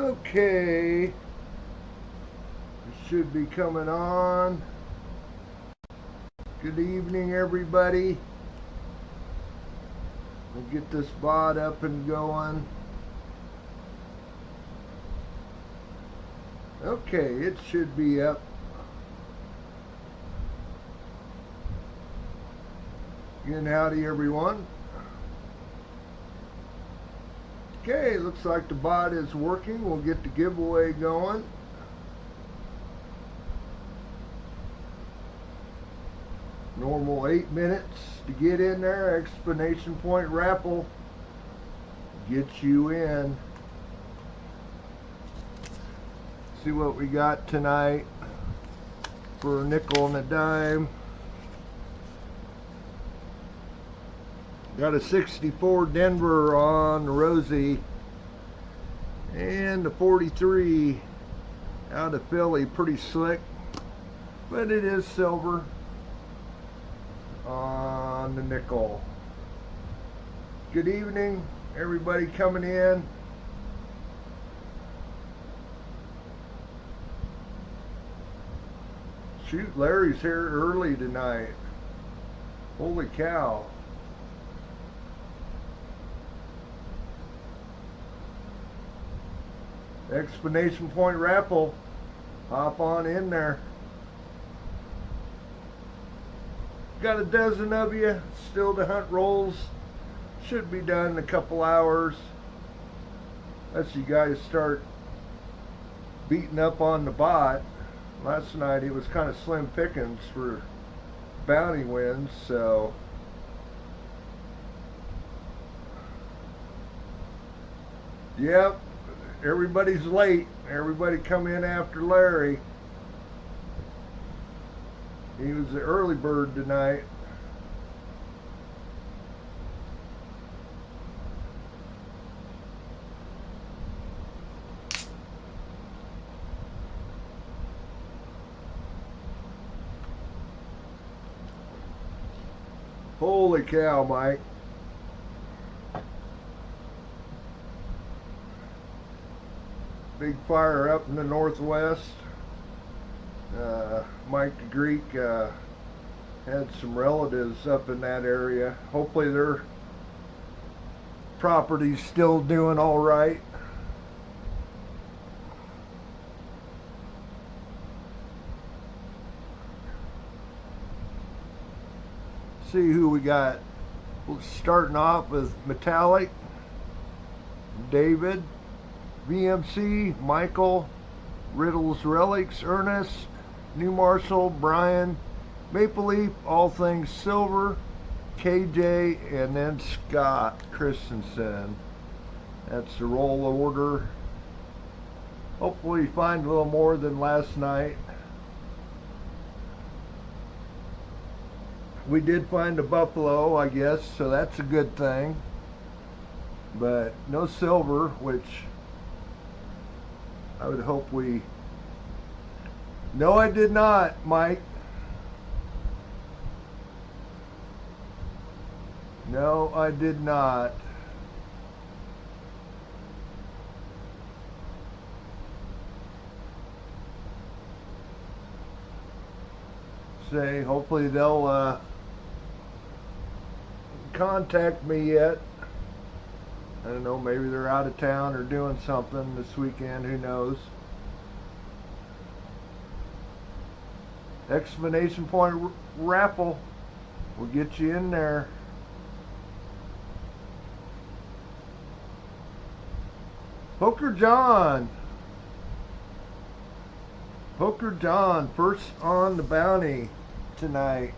Okay, it should be coming on. Good evening, everybody. We'll get this bot up and going. Okay, it should be up. Again, howdy everyone. Okay, looks like the bot is working. We'll get the giveaway going. Normal 8 minutes to get in there. Explanation point raffle gets you in. See what we got tonight for a nickel and a dime. Got a 64 Denver on Rosie and a 43 out of Philly. Pretty slick, but it is silver on the nickel. Good evening, everybody coming in. Shoot, Larry's here early tonight. Holy cow. Explanation point raffle. Hop on in there. Got a dozen of you still to hunt rolls. Should be done in a couple hours. Unless you guys start beating up on the bot. Last night it was kind of slim pickings for bounty wins, so yep. Everybody's late. Everybody come in after Larry. He was the early bird tonight. Holy cow, Mike. Big fire up in the northwest. Mike the Greek had some relatives up in that area. Hopefully their property's still doing all right. See who we got. Starting off with Metallic, David, VMC, Michael, Riddle's Relics, Ernest, New Marshall, Brian, Maple Leaf, All Things Silver, KJ, and then Scott Christensen. That's the roll order. Hopefully find a little more than last night. We did find a buffalo, I guess, so that's a good thing. But no silver, which I would hope we... No, I did not, Mike. No, I did not. Say, hopefully they'll contact me yet. I don't know, maybe they're out of town or doing something this weekend, who knows. Explanation point raffle will get you in there. Poker John. Poker John, first on the bounty tonight.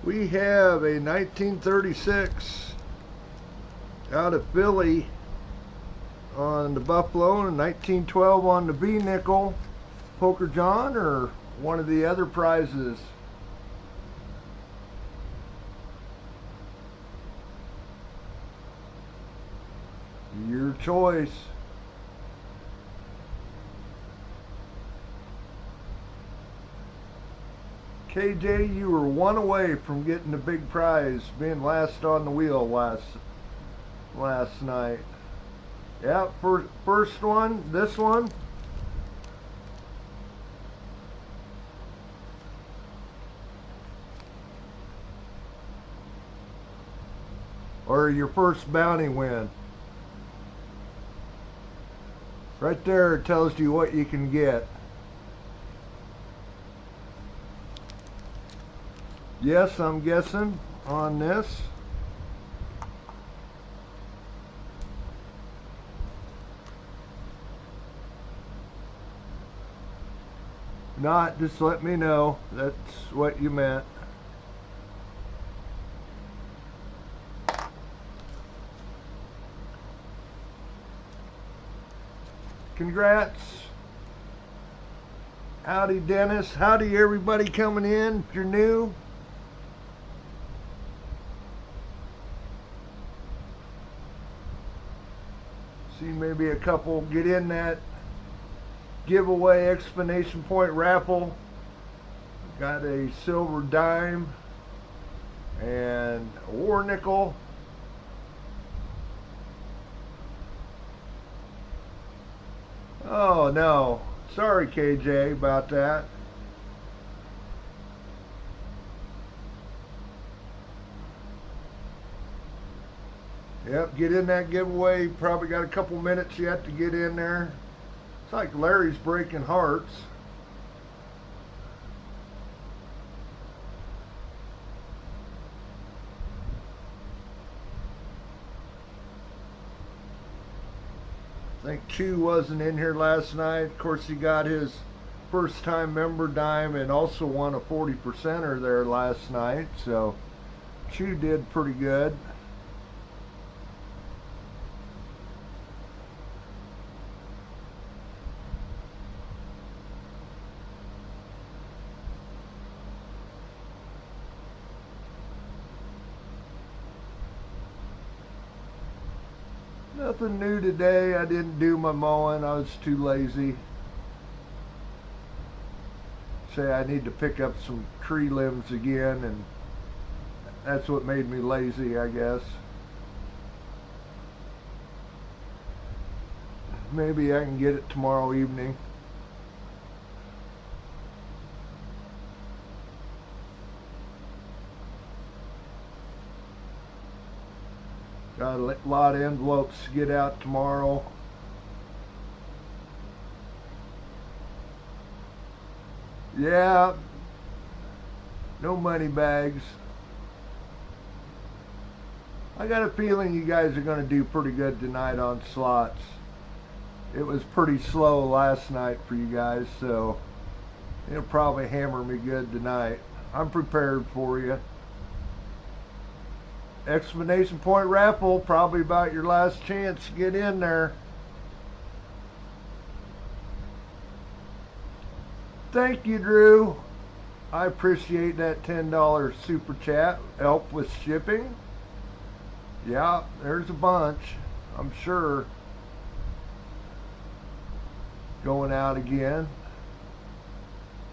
We have a 1936 out of Philly on the buffalo and 1912 on the B nickel. Poker John or one of the other prizes? Your choice. KJ, you were one away from getting the big prize, being last on the wheel last night. Yeah, first one, this one. Or your first bounty win. Right there it tells you what you can get. Yes, I'm guessing on this. Not, just let me know that's what you meant. Congrats. Howdy Dennis, howdy everybody coming in if you're new. See maybe a couple get in that giveaway exclamation point raffle. Got a silver dime and a war nickel. Oh no, sorry KJ about that. Yep, get in that giveaway. Probably got a couple minutes yet to get in there. It's like Larry's breaking hearts. I think Chew wasn't in here last night. Of course, he got his first time member dime and also won a 40%er there last night. So Chew did pretty good. Nothing new today. I didn't do my mowing. I was too lazy. Say I need to pick up some tree limbs again, and that's what made me lazy, I guess. Maybe I can get it tomorrow evening. Got a lot of envelopes to get out tomorrow. Yeah, no money bags. I got a feeling you guys are going to do pretty good tonight on slots. It was pretty slow last night for you guys, so it'll probably hammer me good tonight. I'm prepared for you. Exclamation point raffle, probably about your last chance to get in there. Thank you, Drew. I appreciate that $10 super chat. Help with shipping. Yeah, there's a bunch, I'm sure. Going out again.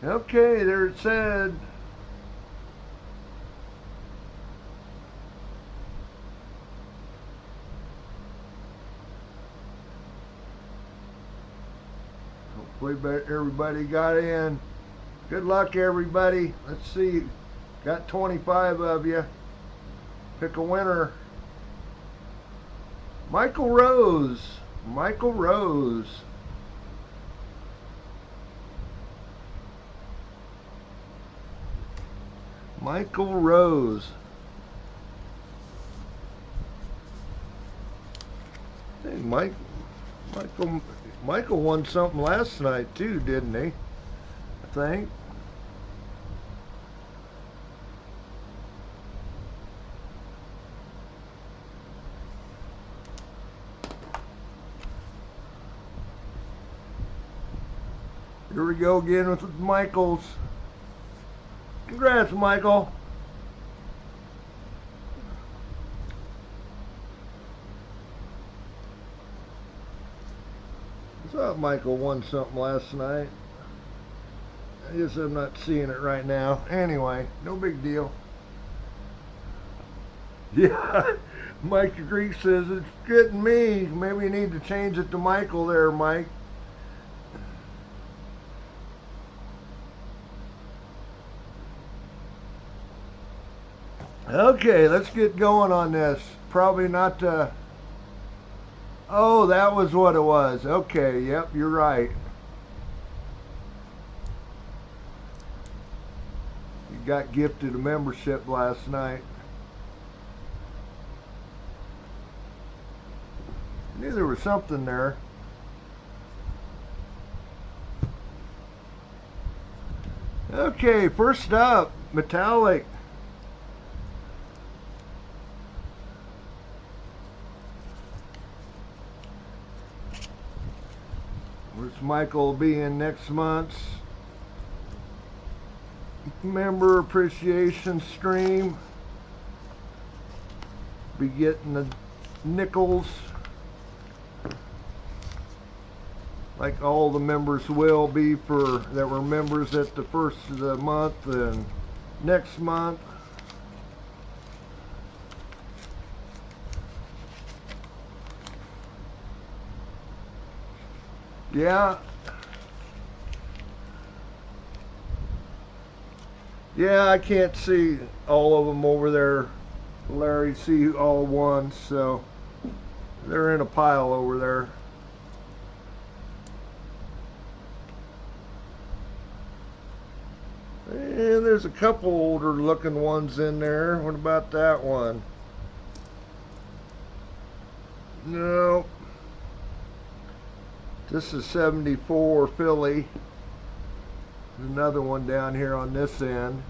Okay, there it said. Hopefully everybody got in. Good luck, everybody. Let's see. Got 25 of you. Pick a winner. Michael Rose. Michael Rose. Michael Rose. Hey, Michael won something last night too, didn't he? I think. Here we go again with Michael's. Congrats, Michael. I thought Michael won something last night. I guess I'm not seeing it right now. Anyway, no big deal. Yeah, Mike the Greek says it's getting me. Maybe you need to change it to Michael there, Mike. Okay, let's get going on this. Probably not oh, that was what it was. Okay, yep, you're right. You got gifted a membership last night. I knew there was something there. Okay, first up, metallic. Where's Michael being next month's member appreciation stream? Be getting the nickels like all the members will be for that were members at the first of the month and next month. Yeah. Yeah, I can't see all of them over there. Larry, see all ones, so they're in a pile over there. And there's a couple older looking ones in there. What about that one? No. This is 74 Philly. There's another one down here on this end.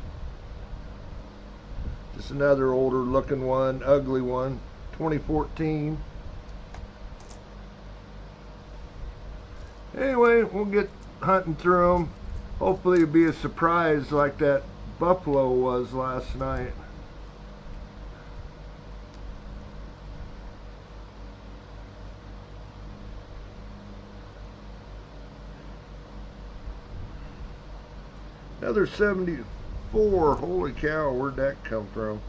Just another older looking one, ugly one, 2014. Anyway, we'll get hunting through them. Hopefully it'll be a surprise like that buffalo was last night. Another 74. Holy cow, where'd that come from?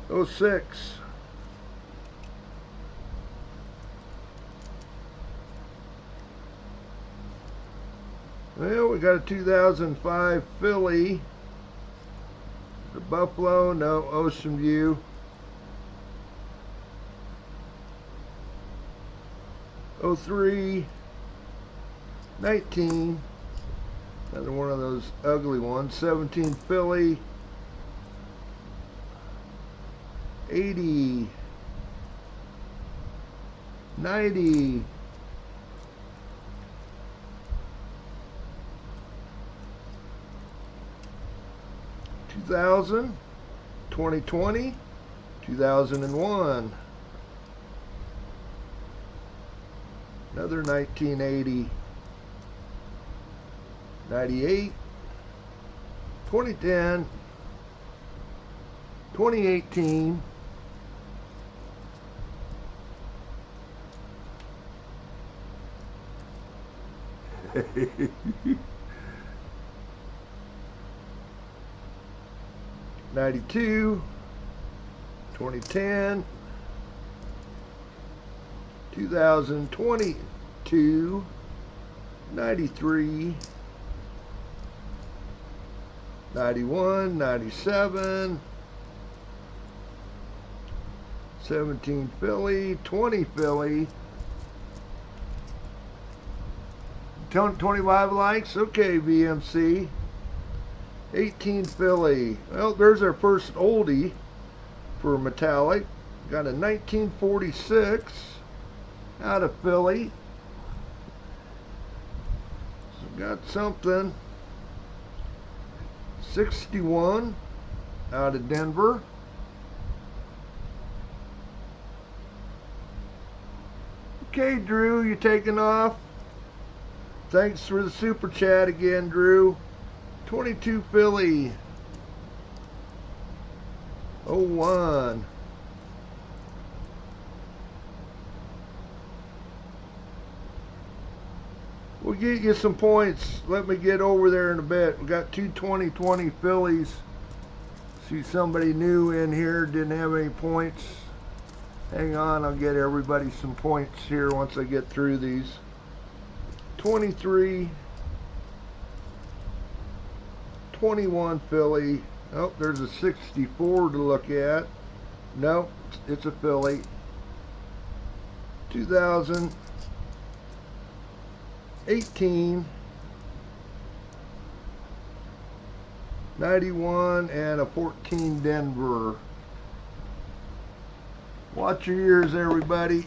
06. Well, we got a 2005 Philly. The Buffalo, no, Ocean View. 03. 19. Another one of those ugly ones. 17 Philly. 80. 90. 2000. 2020. 2001. Another 1980. 98, 2010, 2018, '92, 2010, 2022, 93. 91, 97, 17 Philly, 20 Philly, 25 likes, okay VMC, 18 Philly. Well, there's our first oldie for metallic. Got a 1946 out of Philly. So got something. 61 out of Denver. Okay, Drew, you taking off? Thanks for the super chat again, Drew. 22 Philly. 01. We'll get you some points. Let me get over there in a bit. We got two 2020 fillies. See somebody new in here, didn't have any points. Hang on, I'll get everybody some points here once I get through these. 23, 21 filly. Oh, there's a 64 to look at. Nope, it's a filly. 2018, 91, and a 14 Denver. Watch your ears, everybody.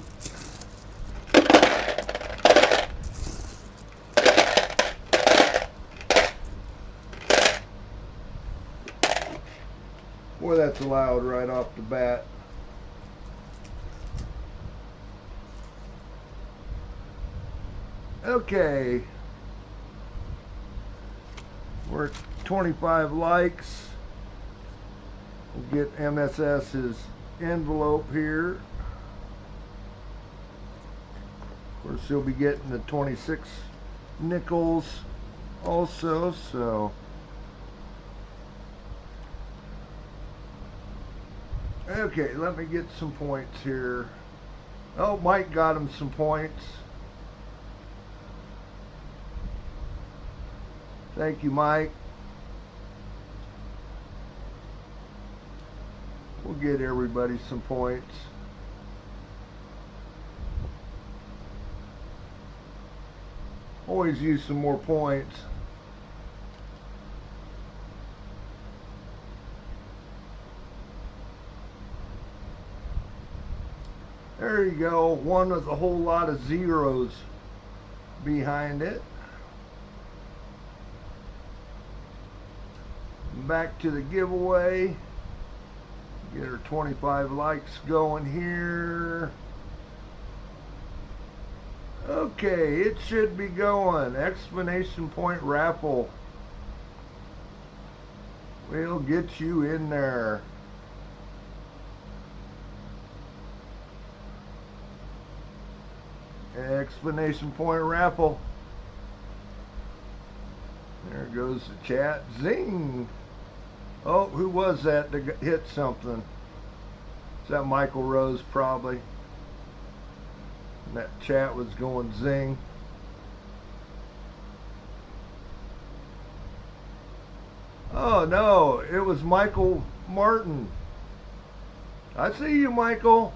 Boy, that's loud right off the bat. Okay. We're at 25 likes. We'll get MSS's envelope here. Of course, he'll be getting the 26 nickels also, so. Okay, let me get some points here. Oh, Mike got him some points. Thank you, Mike. We'll get everybody some points. Always use some more points. There you go. One with a whole lot of zeros behind it. Back to the giveaway. Get her 25 likes going here. Okay, it should be going. Exclamation point raffle. We'll get you in there. Exclamation point raffle. There goes the chat. Zing. Oh, who was that that hit something? Is that Michael Rose probably? And that chat was going zing. Oh no, it was Michael Martin. I see you, Michael.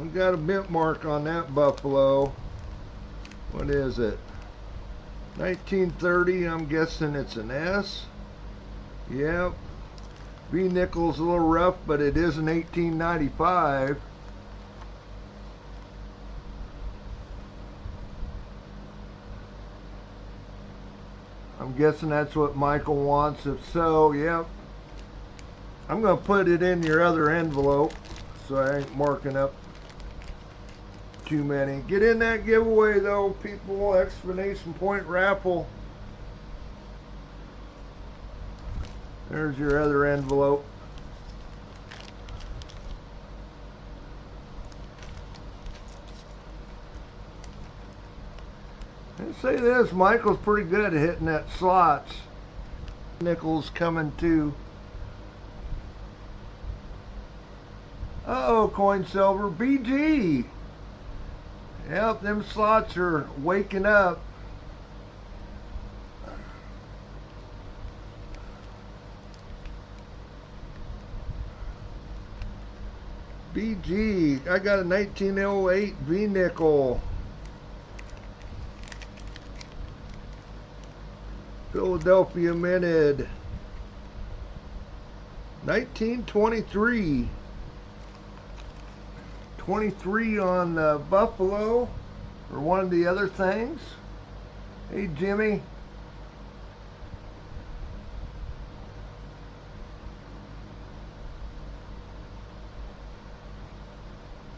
We got a bit mark on that buffalo. What is it? 1930, I'm guessing it's an S. Yep. V nickel's a little rough, but it is an 1895. I'm guessing that's what Michael wants. If so, yep. I'm going to put it in your other envelope so I ain't marking up too many. Get in that giveaway though, people. Exclamation point raffle. There's your other envelope. And say this, Michael's pretty good at hitting that slots. Nickels coming too. Uh-oh, coin silver. BG. Yep, them slots are waking up. BG, I got a 1908 V-nickel. Philadelphia minted. 1923. 23 on Buffalo, or one of the other things. Hey, Jimmy.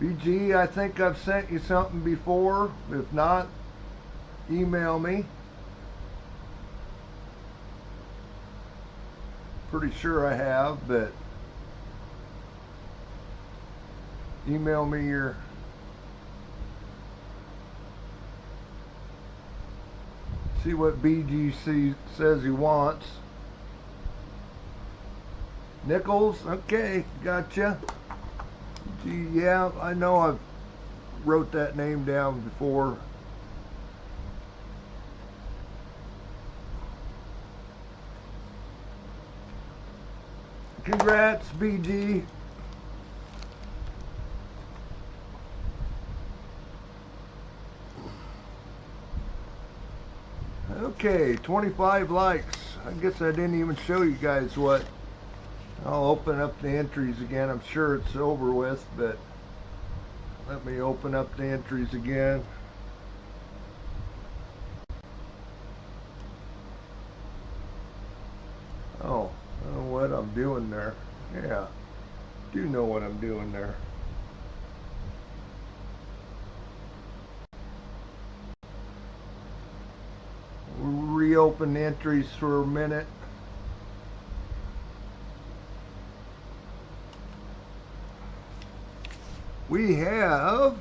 BG, I think I've sent you something before. If not, email me. Pretty sure I have, but email me your see what BGC says he wants. Nichols, okay, gotcha. Gee, yeah, I know I've wrote that name down before. Congrats, BG. Okay, 25 likes. I guess I didn't even show you guys what. I'll open up the entries again. I'm sure it's over with, but let me open up the entries again. Oh, I know what I'm doing there. Yeah, do know what I'm doing there. We'll reopen the entries for a minute. We have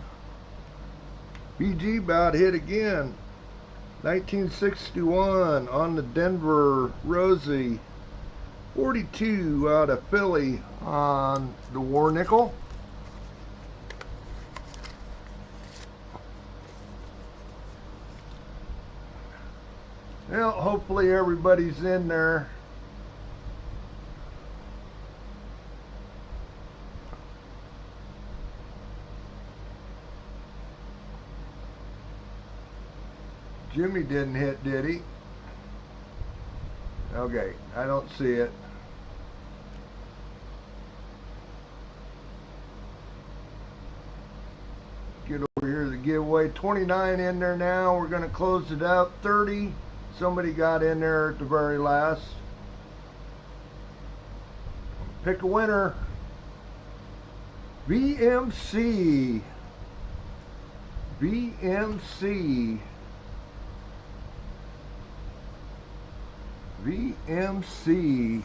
BG about hit again. 1961 on the Denver Rosie. 42 out of Philly on the War Nickel. Well, hopefully everybody's in there. Jimmy didn't hit, did he? Okay, I don't see it. Get over here to the giveaway. 29 in there now. We're going to close it up. 30. Somebody got in there at the very last. Pick a winner. VMC. VMC. VMC.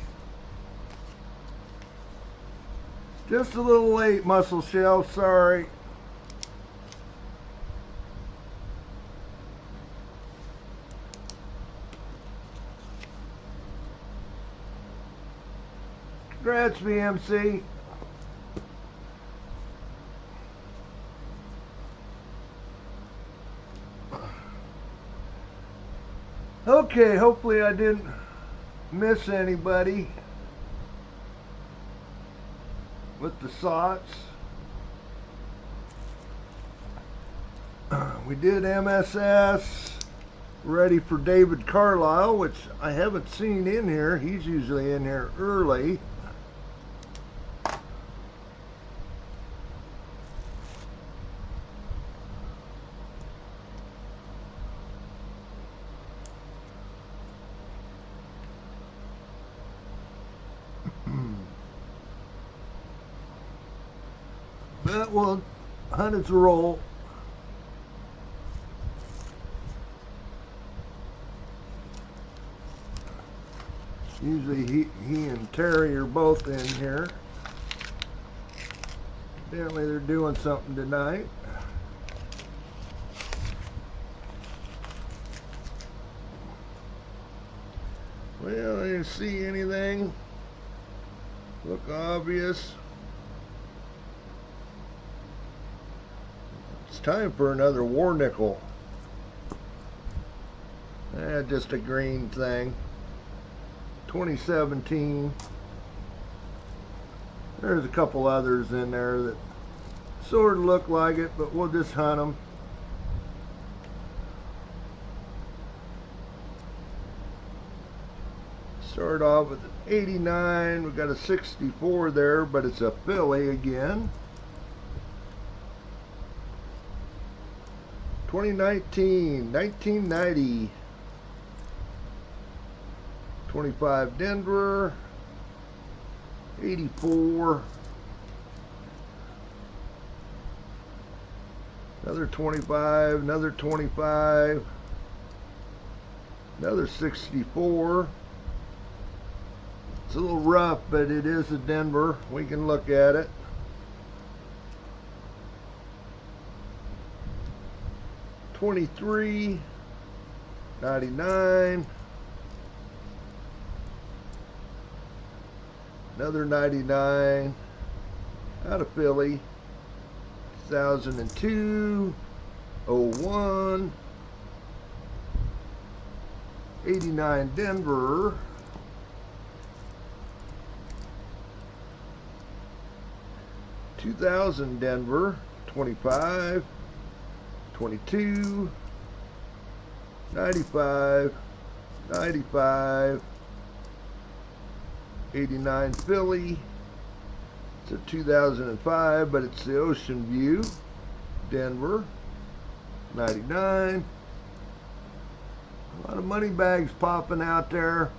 Just a little late, Muscle Shell, sorry. Congrats, VMC. Okay, hopefully I didn't miss anybody with the SOTs. We did MSS, ready for David Carlisle, which I haven't seen in here. He's usually in here early. But we'll hunt its roll. Usually he and Terry are both in here. Apparently they're doing something tonight. Well, I didn't see anything look obvious. It's time for another War Nickel. Just a green thing. 2017. There's a couple others in there that sort of look like it, but we'll just hunt them. Start off with an 89. We've got a 64 there, but it's a Philly again. 2019, 1990. 25 Denver, 84, another 25, another 25, another 64, It's a little rough, but it is a Denver. We can look at it. $23.99. Another 99 out of Philly. 2002, 01, 89 Denver, 2000 Denver, 25, 22, 95, 95, 89 Philly. It's a 2005, but it's the Ocean View, Denver, 99. A lot of money bags popping out there.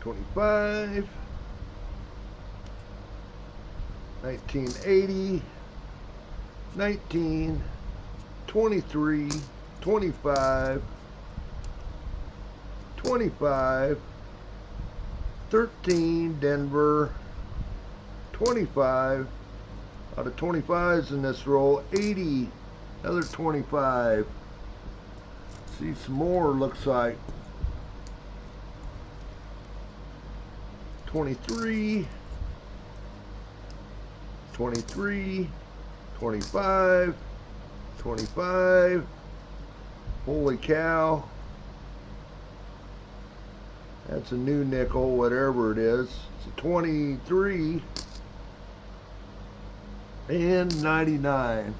$25, 1980, 19, 23, 25, 25, 13 Denver, 25 out of 25s in this roll, 80, another 25. See some more, looks like 23, 23, 25, 25. Holy cow. That's a new nickel, whatever it is. It's a 23 and 99.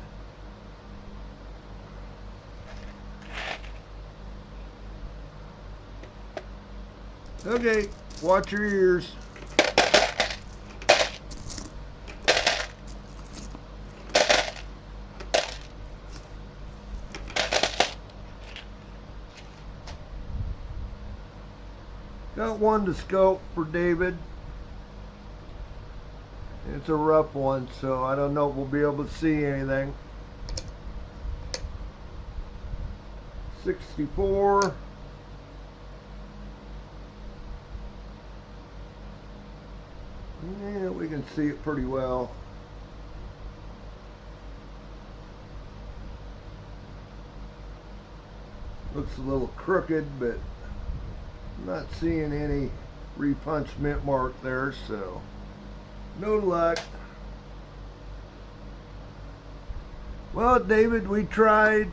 Okay, watch your ears. Got one to scope for David. It's a rough one, so I don't know if we'll be able to see anything. 64. Yeah, we can see it pretty well. Looks a little crooked, but I'm not seeing any repunched mint mark there, so no luck. Well, David, we tried.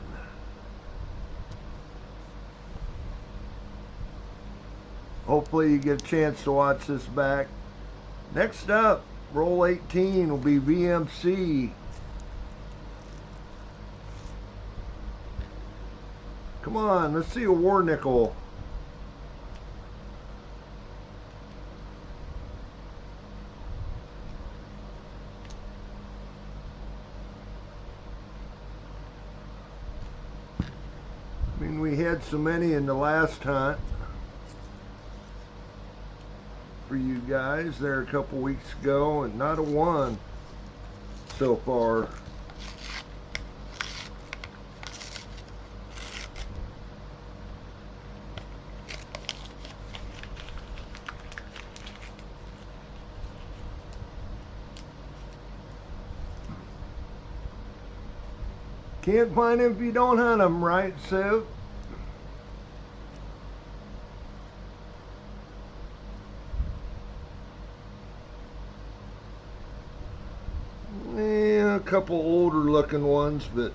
Hopefully you get a chance to watch this back. Next up, roll 18 will be VMC. Come on, let's see a war nickel. I mean, we had so many in the last hunt for you guys there a couple weeks ago, and not a one so far. Can't find them if you don't hunt them, right, Sue? Yeah, a couple older looking ones, but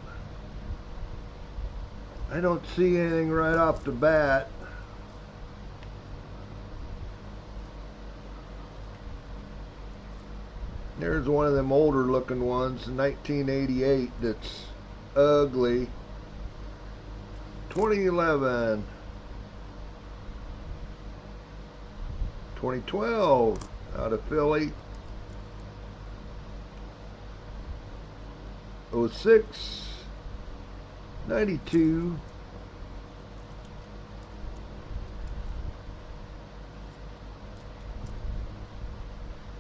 I don't see anything right off the bat. There's one of them older looking ones, 1988, that's ugly. 2011, 2012 out of Philly, 06, 92,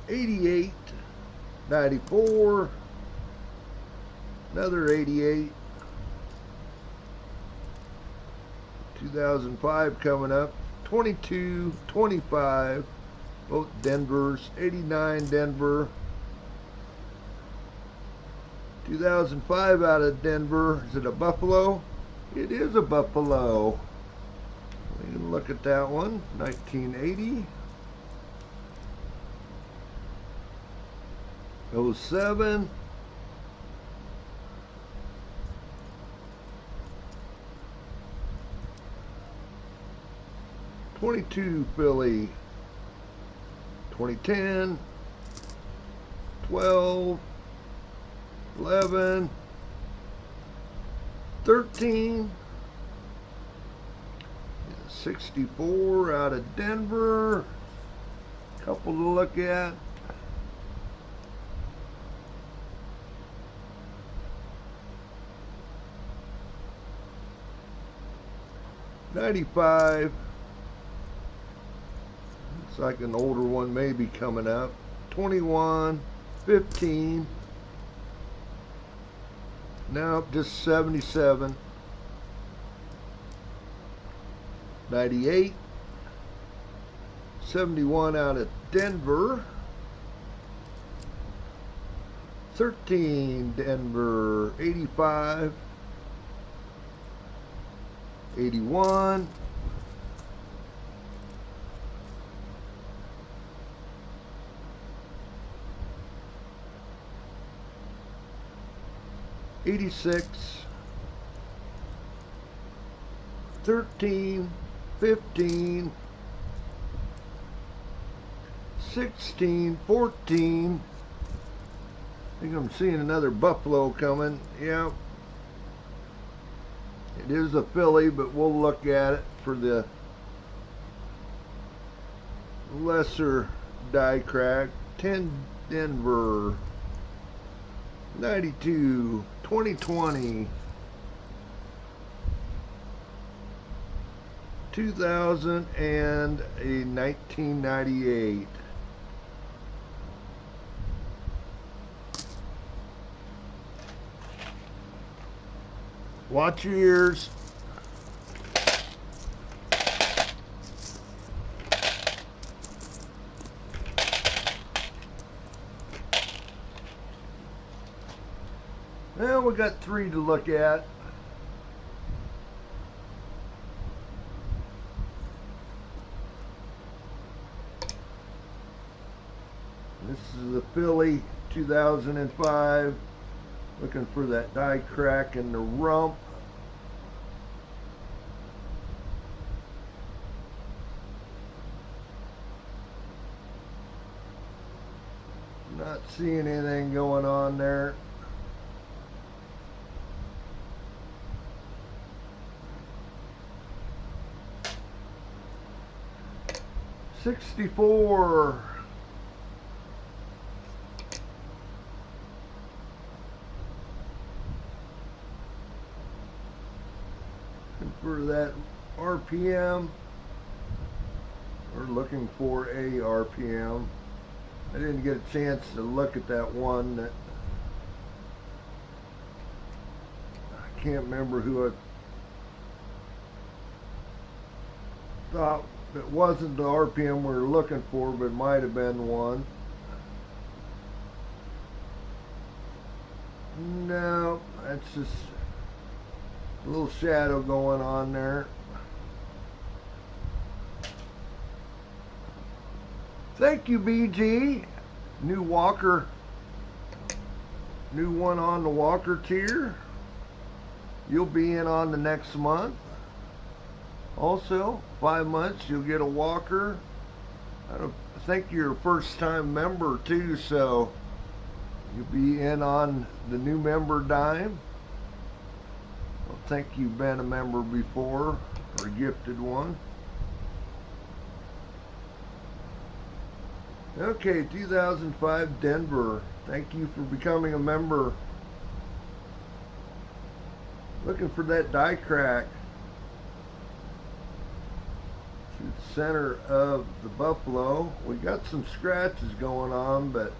88, 94, another 88, 2005 coming up. 22, 25, both Denvers. 89 Denver. 2005 out of Denver. Is it a Buffalo? It is a Buffalo. We can look at that one. 1980. 07. '22 Philly. 2010. 12. 11. 13. 64 out of Denver. Couple to look at. '95. Looks like an older one maybe coming up. 21, 15. No, just 77. 98. 71 out of Denver. 13 Denver. 85. 81. 86. 13. 15. 16. 14. I think I'm seeing another Buffalo coming. Yeah. It is a Philly, but we'll look at it for the lesser die crack. 10 Denver. 92. 2020. 2000 and a 1998. Watch your ears. Well, we got 3 to look at. This is the Philly 2005. Looking for that die crack in the rump. Not seeing anything going on there. '64. For that RPM, we're looking for a RPM. I didn't get a chance to look at that one. That I can't remember who I thought it wasn't the RPM we were looking for, but it might have been one. No, that's just a little shadow going on there. Thank you, BG. New Walker. New one on the Walker tier. You'll be in on the next month. Also, 5 months you'll get a Walker. I think you're a first time member too, so you'll be in on the new member dime. I think you've been a member before or gifted one. Okay, 2005 Denver. Thank you for becoming a member. Looking for that die crack through the center of the Buffalo. We got some scratches going on, but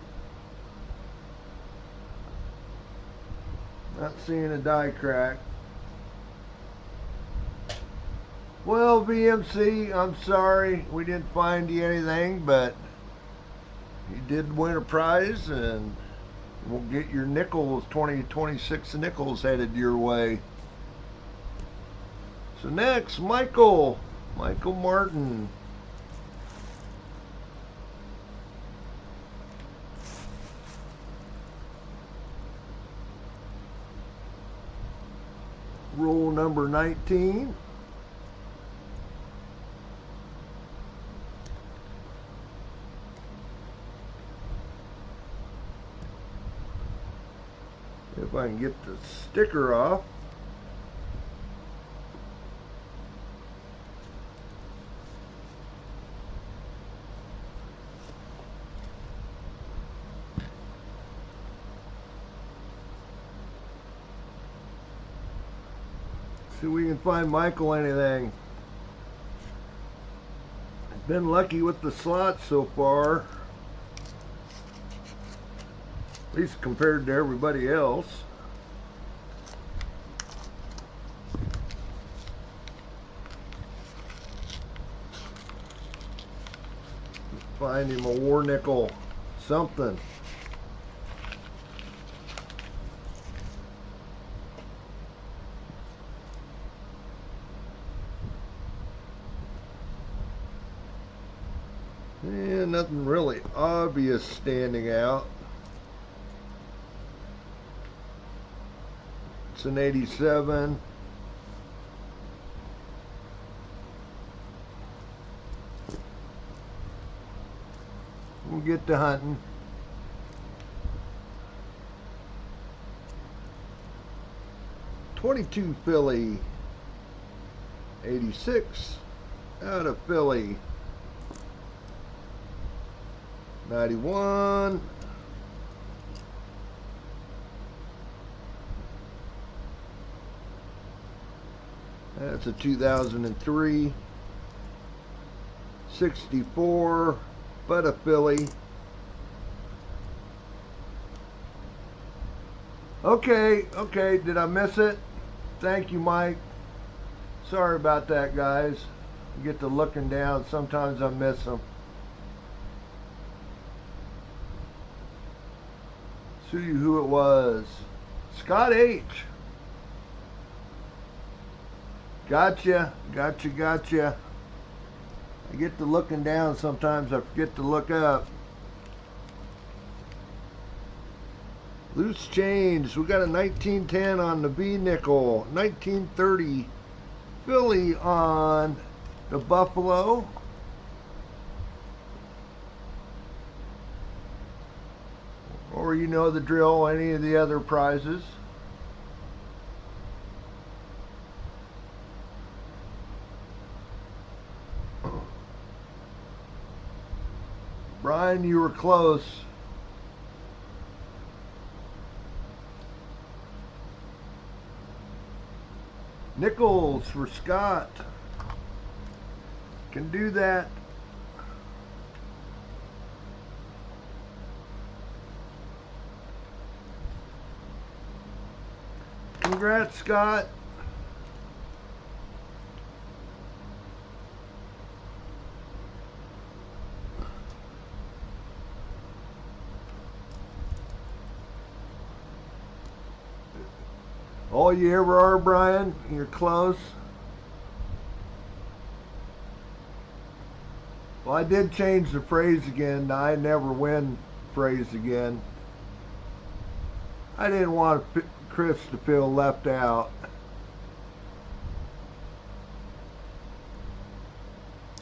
not seeing a die crack. Well, VMC, I'm sorry we didn't find you anything, but you did win a prize, and we'll get your nickels, 2026 nickels headed your way. So next, Michael Martin. Roll number 19. If I can get the sticker off. See if we can find Michael anything. Been lucky with the slots so far, at least compared to everybody else. Find him a war nickel, something. Yeah, nothing really obvious standing out. It's an 87. We'll get to hunting. .22 Philly. 86 out of Philly. 91. That's a 2003. 64, but a Philly. Okay, did I miss it? Thank you, Mike. Sorry about that, guys. I get to looking down, sometimes I miss them. See who it was. Scott H. Gotcha. I get to looking down, sometimes I forget to look up. Loose change. We got a 1910 on the B nickel. 1930 Philly on the Buffalo. Or you know the drill, any of the other prizes. Brian, you were close. Nickels for Scott. Can do that. Congrats, Scott. All you ever are, Brian. You're close. Well, I did change the phrase again. I never win phrase again. I didn't want Chris to feel left out.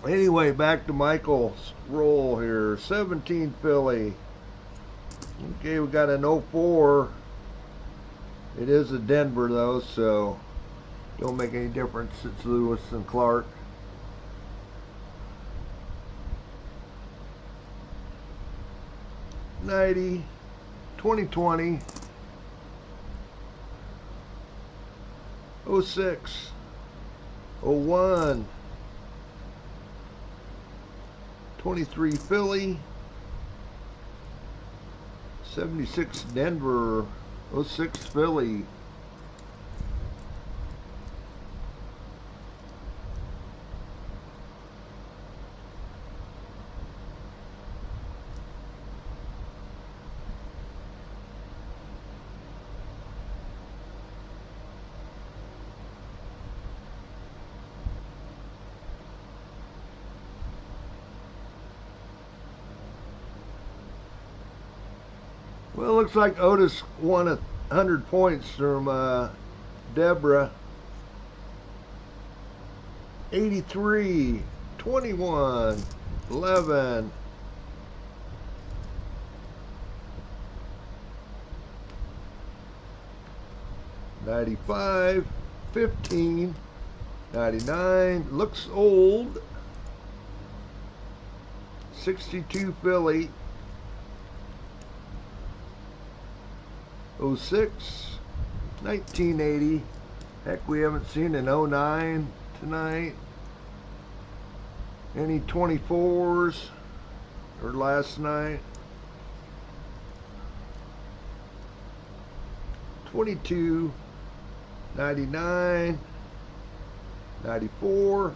Anyway, back to Michael's roll here. 17 Philly. Okay, we got an 04. It is a Denver though, so don't make any difference. It's Lewis and Clark. '90, 2020, 06, 01, 23 Philly, 76 Denver, 06 Philly, . . . . . . . . . . . . . . . . . . . . . . . . . . . . . . . . . . . . . . . . . . . . . . . . . . . . . . . . . Well, it looks like Otis won 100 points from Deborah. 83, 21, 11. $95, 15, 99, looks old. 62 Philly. 06, 1980. Heck, we haven't seen an 09 tonight. Any 24s or last night? 22, 99, 94,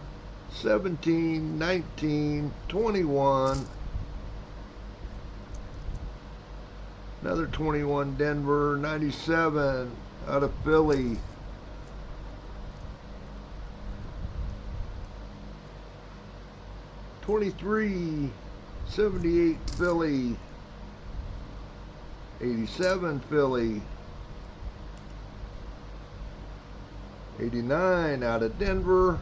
17, 19, 21. Another 21 Denver, 97 out of Philly. '23, 78 Philly, 87 Philly, 89 out of Denver,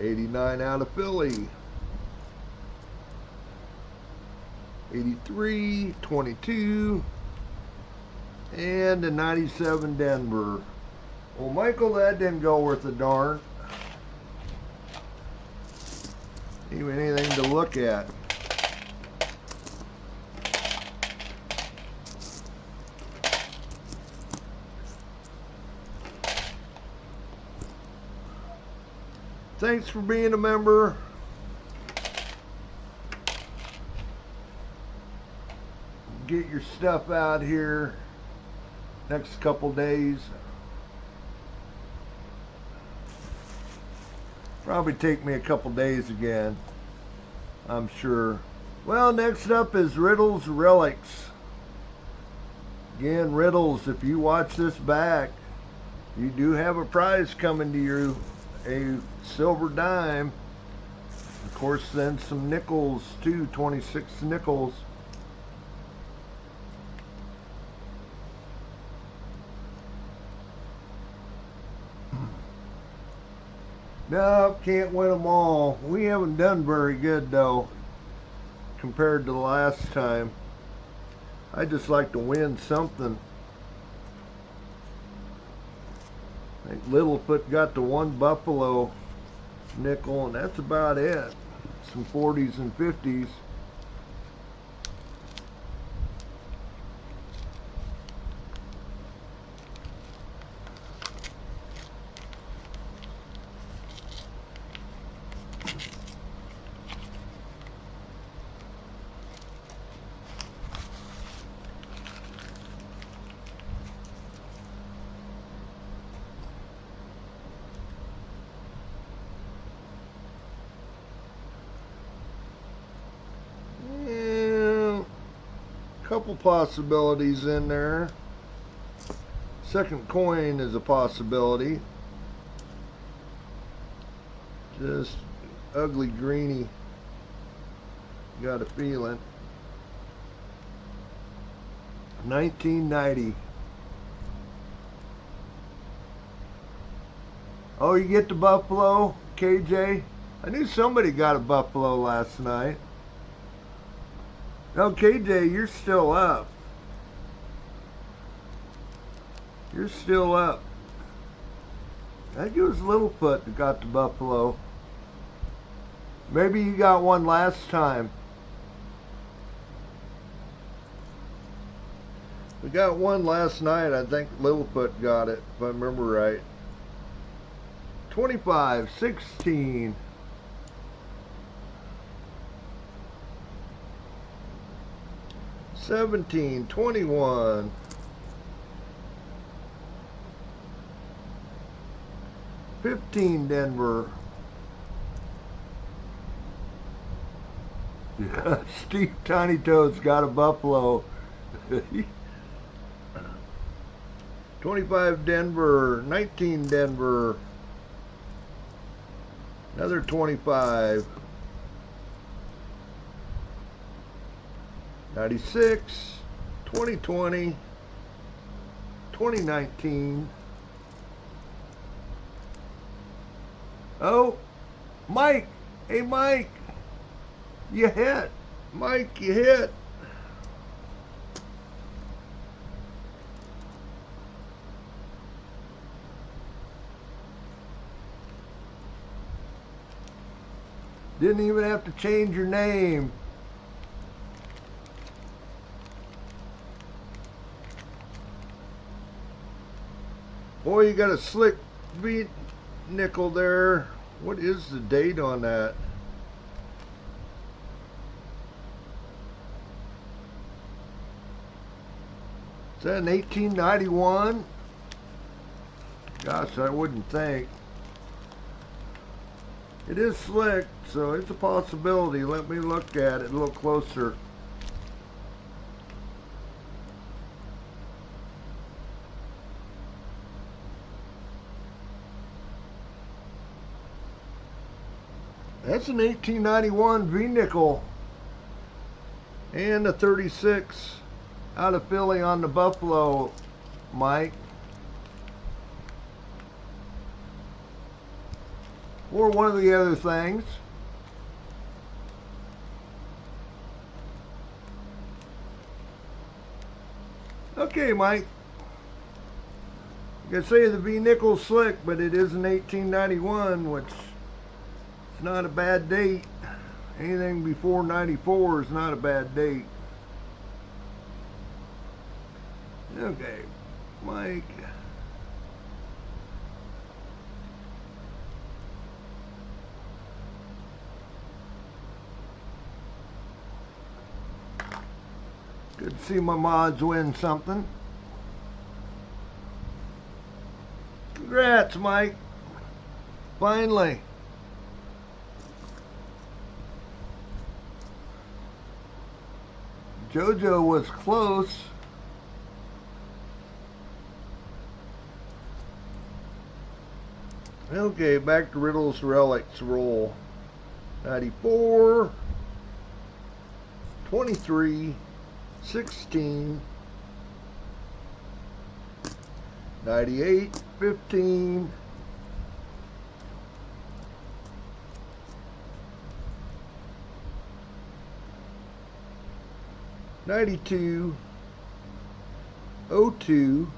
89 out of Philly, 83, 22, and a 97 Denver. Well, Michael, that didn't go worth a darn. Even anything to look at. Thanks for being a member. Get your stuff out here next couple days. Probably take me a couple days again, I'm sure. Well, next up is Riddles Relics. Again, Riddles, if you watch this back, you do have a prize coming to you, a silver dime. Of course, then some nickels too, 26 nickels. No, can't win them all. We haven't done very good though, compared to the last time. I just like to win something. I think Littlefoot got the one Buffalo nickel, and that's about it. Some 40s and 50s. Couple possibilities in there. Second coin is a possibility. Just ugly greeny. Got a feeling. 1990. Oh, you get the Buffalo, KJ? I knew somebody got a Buffalo last night. No, KJ, you're still up. You're still up. I think it was Littlefoot that got the Buffalo. Maybe you got one last time. We got one last night. I think Littlefoot got it, if I remember right. 25, 16. 17, 21, 15 Denver. Yeah, Steve Tiny Toad's got a Buffalo. 25 Denver, 19 Denver, another 25. 96, 2020, 2019. Oh, Mike. Hey, Mike. You hit. Mike, you hit. Didn't even have to change your name. Boy, you got a slick V nickel there. What is the date on that? Is that an 1891? Gosh, I wouldn't think. It is slick, so it's a possibility. Let me look at it a little closer. That's an 1891 V-nickel and a 36 out of Philly on the Buffalo, Mike. Or one of the other things. Okay, Mike. You can say the V-nickel's slick, but it is an 1891, which is not a bad date. Anything before 94 is not a bad date. Okay, Mike. Good to see my mods win something. Congrats, Mike. Finally. JoJo was close. Okay, back to Riddle's Relics roll. 94, 23, 16, 98, 15, 92, 02,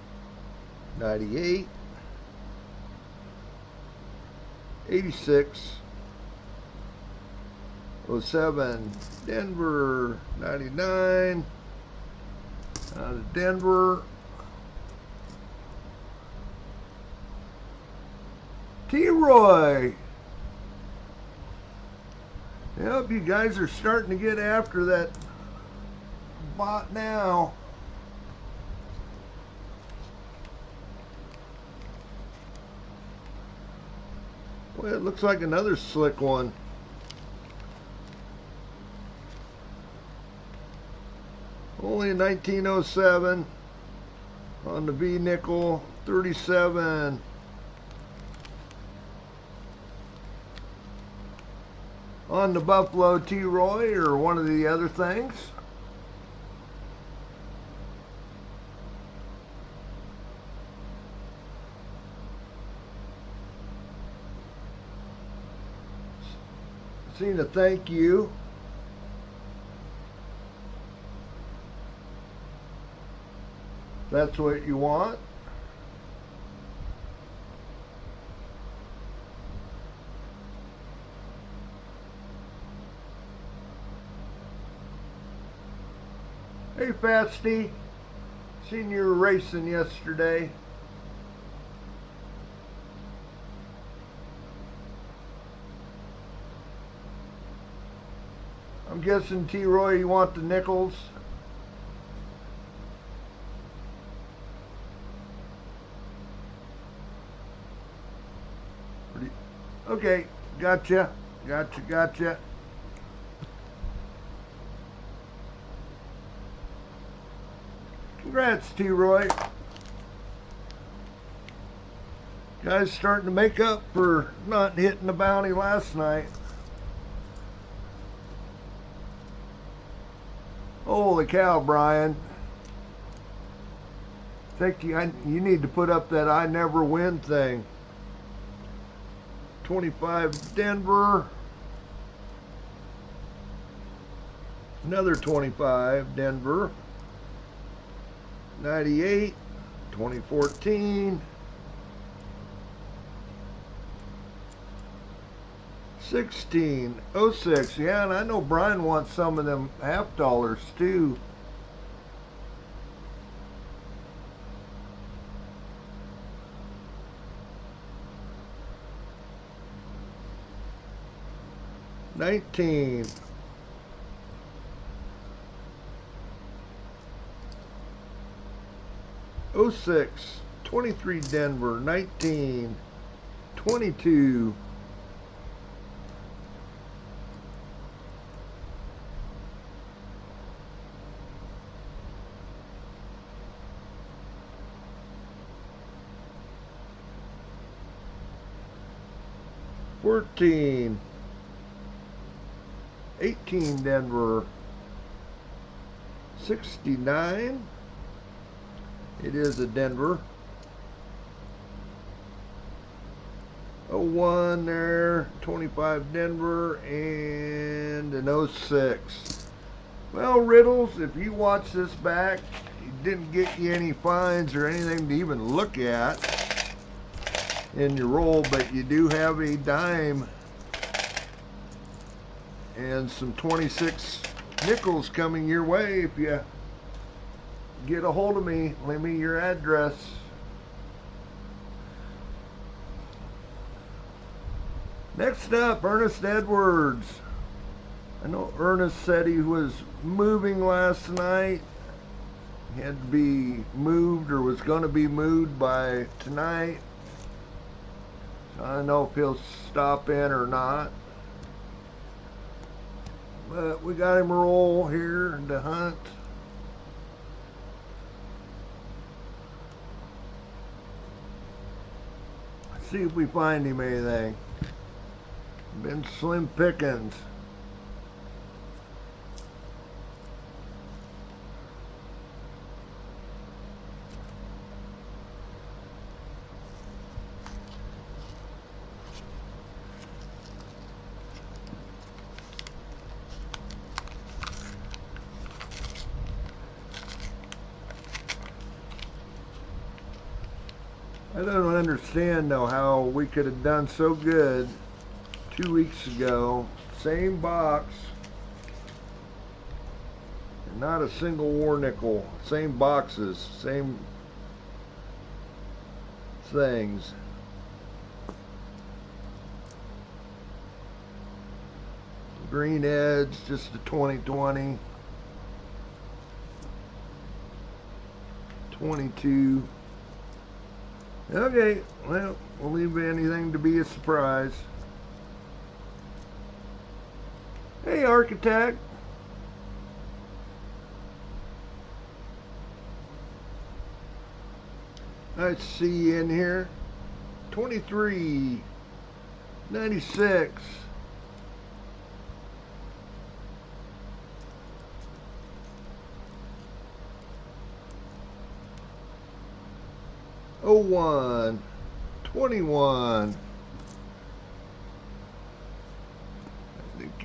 98, 86, 07, Denver, 99, out of Denver, T-Roy. Yep, you guys are starting to get after that bot now. Well, it looks like another slick one. Only in 1907 on the V nickel, 37 on the Buffalo T-Roy or one of the other things. Seen a thank you. That's what you want. Hey Fasty, seen you were racing yesterday. I'm guessing T-Roy, you want the nickels? Okay, gotcha. Congrats, T-Roy. Guys starting to make up for not hitting the bounty last night. Holy cow, Brian. think you need to put up that I never win thing. 25 Denver. Another 25 Denver. 98 2014. 1606. Yeah, and I know Brian wants some of them half dollars too. $19. 06. 23 Denver. 19. 22. $14. 18 Denver. 69. It is a Denver. 01 there. 25 Denver and an 06. Well, Riddles, if you watch this back, it didn't get you any fines or anything to even look at in your roll, but you do have a dime and some 26 nickels coming your way. If you get a hold of me, leave me your address. Next up, Ernest Edwards. I know Ernest said he was moving last night. He had to be moved or was going to be moved by tonight. So I don't know if he'll stop in or not. But we got him a roll here to hunt. Let's see if we find him anything. Been slim pickings. I don't understand though how we could have done so good 2 weeks ago. Same box. And not a single war nickel. Same boxes. Same things. Green edge, just a 2020. 22. Okay, well, we'll leave anything to be a surprise. Hey, Architect. Nice to see you in here. 23. 96. Oh, 01. 21.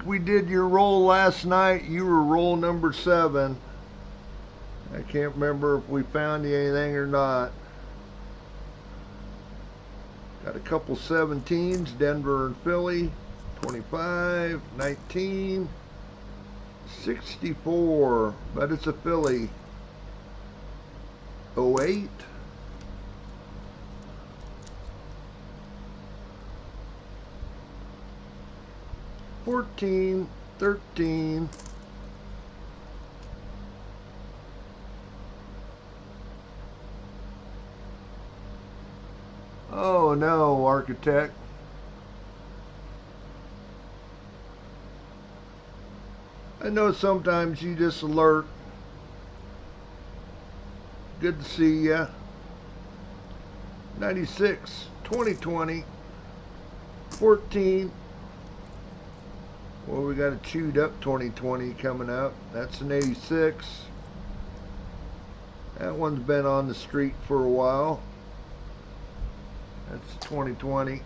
We did your roll last night. You were roll number 7. I can't remember if we found you anything or not. Got a couple 17s, Denver and Philly. 25, 19, 64, but it's a Philly. 08. 14, 13, oh no, Architect. I know sometimes you just alert. Good to see ya. 96, 2020, 14. Well, we got a chewed up 2020 coming up. That's an 86. That one's been on the street for a while. That's 2020.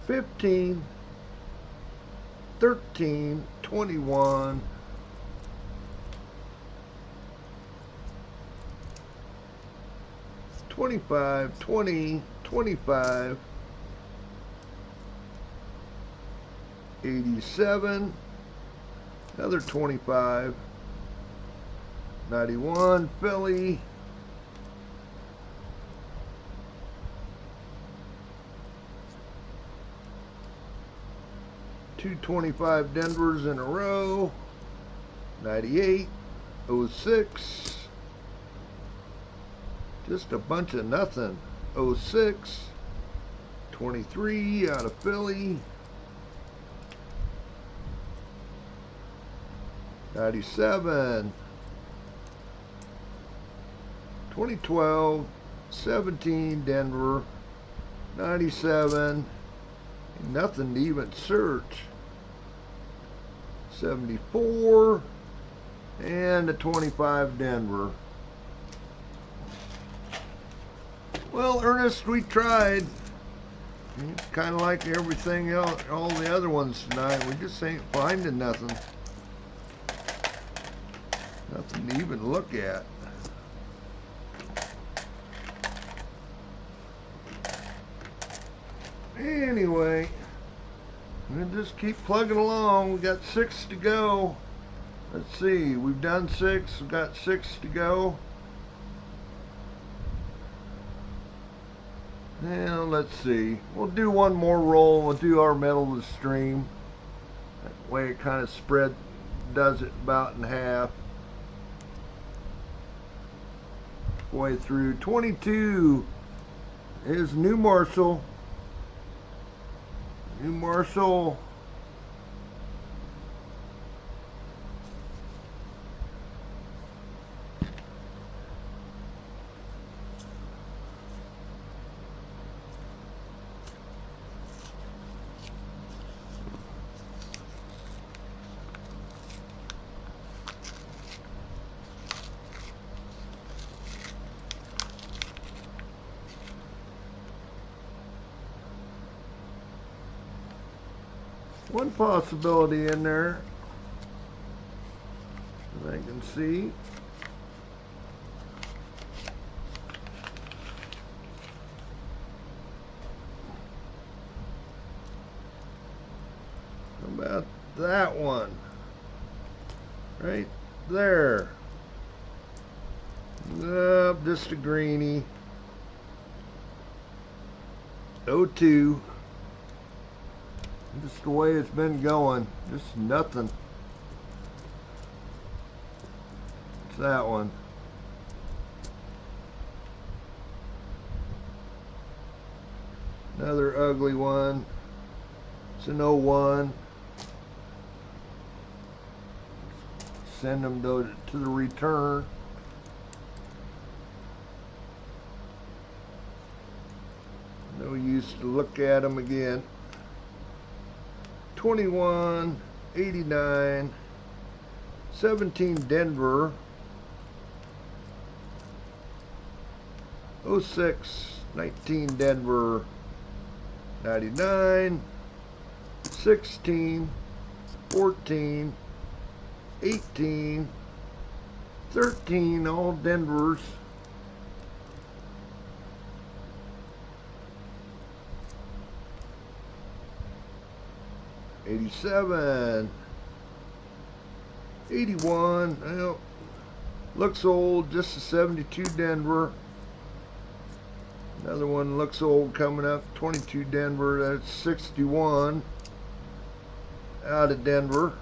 $15, $13, $21, $25, $20, $25, $87, another $25, $91, Philly, $225 Denvers in a row, 98, 06, just a bunch of nothing, 06, 23 out of Philly, 97, 2012, 17 Denver, 97, nothing to even search, 74, and a 25 Denver. Well, Ernest, we tried. It's kind of like everything else, all the other ones tonight. We just ain't finding nothing. Nothing to even look at. Anyway, we'll just keep plugging along. We got 6 to go. Let's see, we've done 6, we've got 6 to go. Now let's see, we'll do one more roll. We'll do our middle of the stream. That way it kind of does it about in half. Way through 22 is New Marshall. New Marshall. One possibility in there that I can see. How about that one? Right there. Nope, just a greenie. 02. Just the way it's been going, just nothing. It's that one. Another ugly one. It's an 01. Send them to the return. No use to look at them again. 21, 89, 17 Denver, 06, 19 Denver, 99, 16, 14, 18, 13, all Denvers. $87, 81, well, looks old, just a 72 Denver. Another one looks old coming up, 22 Denver, that's 61 out of Denver.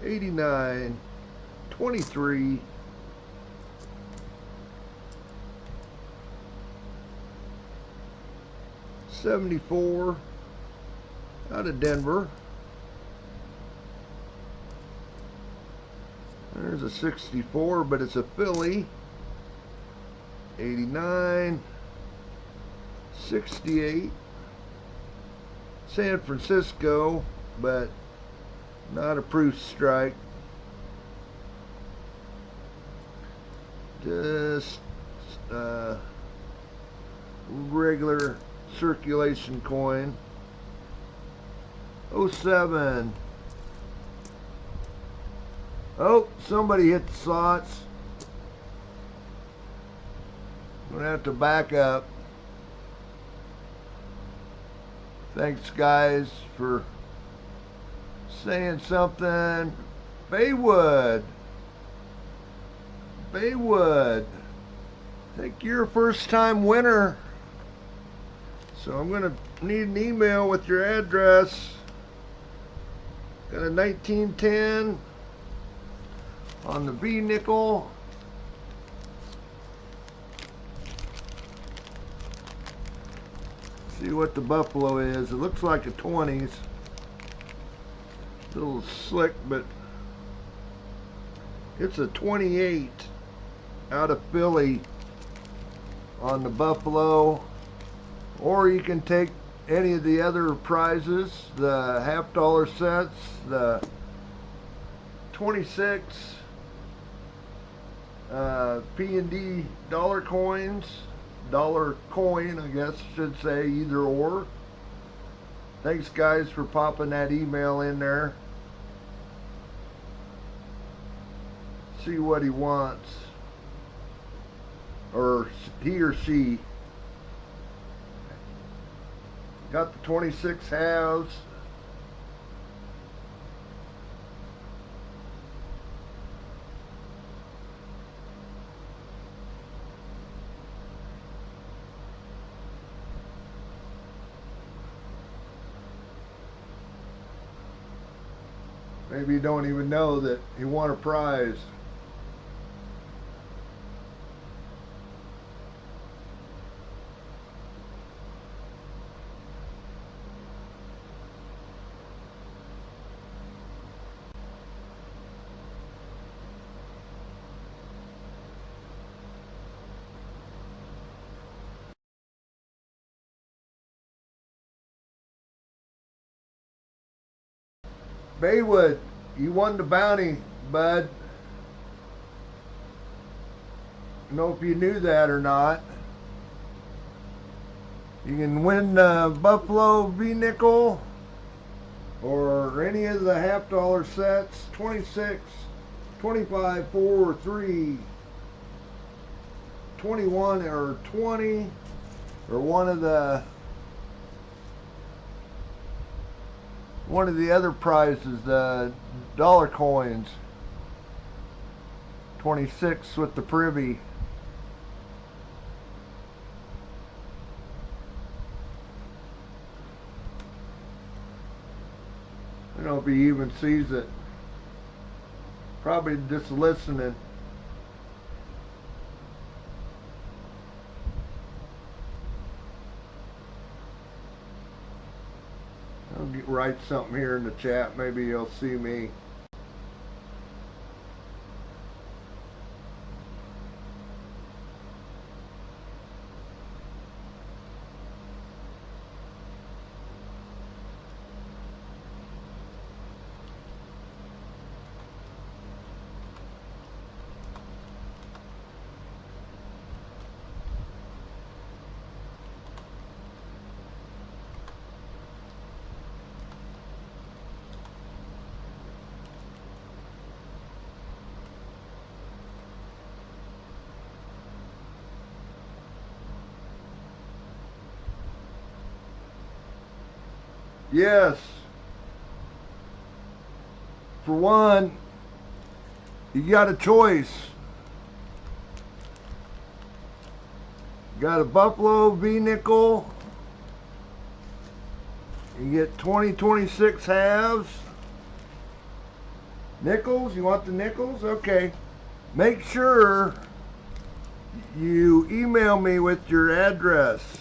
89, 23, 74 out of Denver. There's a 64, but it's a Philly. 89, 68, San Francisco, but not a proof strike. Just regular circulation coin. 07. Oh, somebody hit the slots. I'm gonna have to back up. Thanks guys for saying something. Baywood. I think you're a first time winner. So I'm gonna need an email with your address. Got a 1910 on the B nickel. See what the buffalo is. It looks like a 20s. A little slick, but it's a 28 out of Philly on the buffalo. Or you can take any of the other prizes, the half-dollar sets, the 26 P&D dollar coins, dollar coin, I guess I should say, either or. Thanks guys for popping that email in there. See what he wants, or he or she. Got the 26 halves. Maybe you don't even know that you won a prize. Baywood, you won the bounty, bud. I don't know if you knew that or not. You can win the Buffalo V-Nickel or any of the half-dollar sets, 26, 25, 4, 3, 21, or 20, or one of the other prizes, the dollar coins, 26 with the privy. I don't know if he even sees it. Probably just listening. I'll write something here in the chat. Maybe you'll see me. Yes. For one, you got a choice. You got a Buffalo V-Nickel. You get 2026 halves. Nickels? You want the nickels? Okay. Make sure you email me with your address.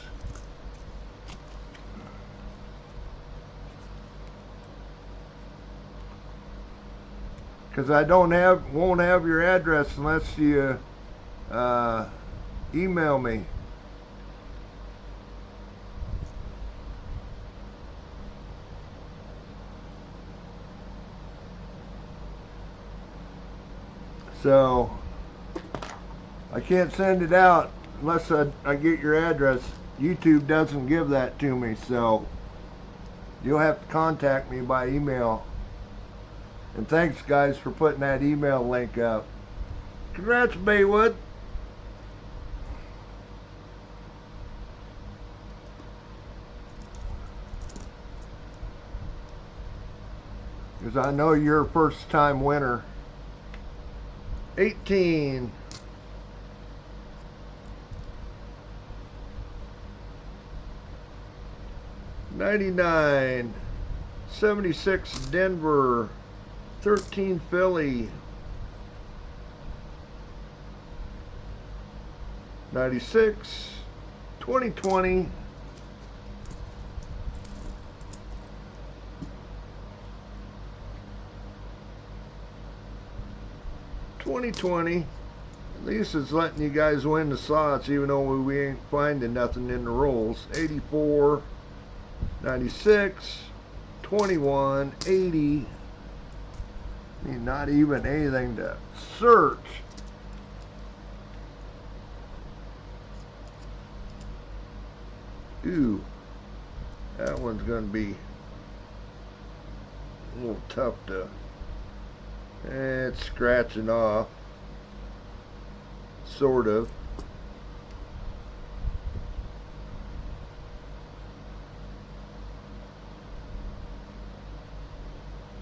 Because I won't have your address unless you email me. So I can't send it out unless I get your address. YouTube doesn't give that to me, so you'll have to contact me by email. And thanks, guys, for putting that email link up. Congrats, Baywood. Because I know you're a first-time winner. 18. 99. 76 Denver. 13 Philly. 96. 2020. 2020. At least it's letting you guys win the slots, even though we ain't finding nothing in the rolls. 84, 96, 21, 80. I mean, not even anything to search. Ooh, that one's going to be a little tough to... It's scratching off, sort of.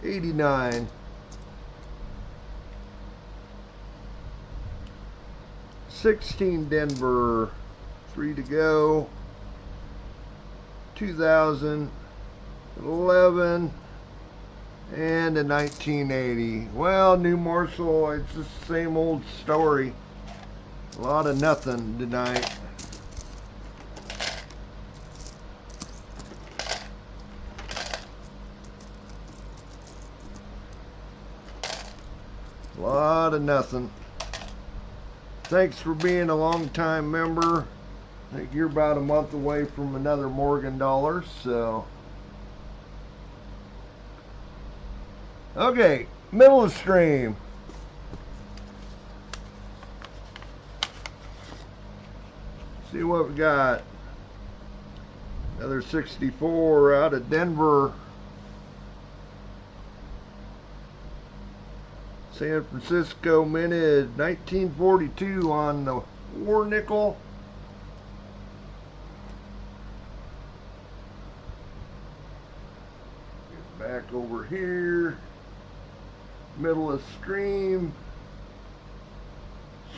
$89. 16 Denver, 3 to go. 2011. And a 1980. Well, New Marshall, it's the same old story. A lot of nothing tonight. A lot of nothing. Thanks for being a long-time member. I think you're about a month away from another Morgan dollar, so... Okay, middle of the stream. See what we got. Another 64 out of Denver. San Francisco minted 1942 on the war nickel. Get back over here. Middle of stream.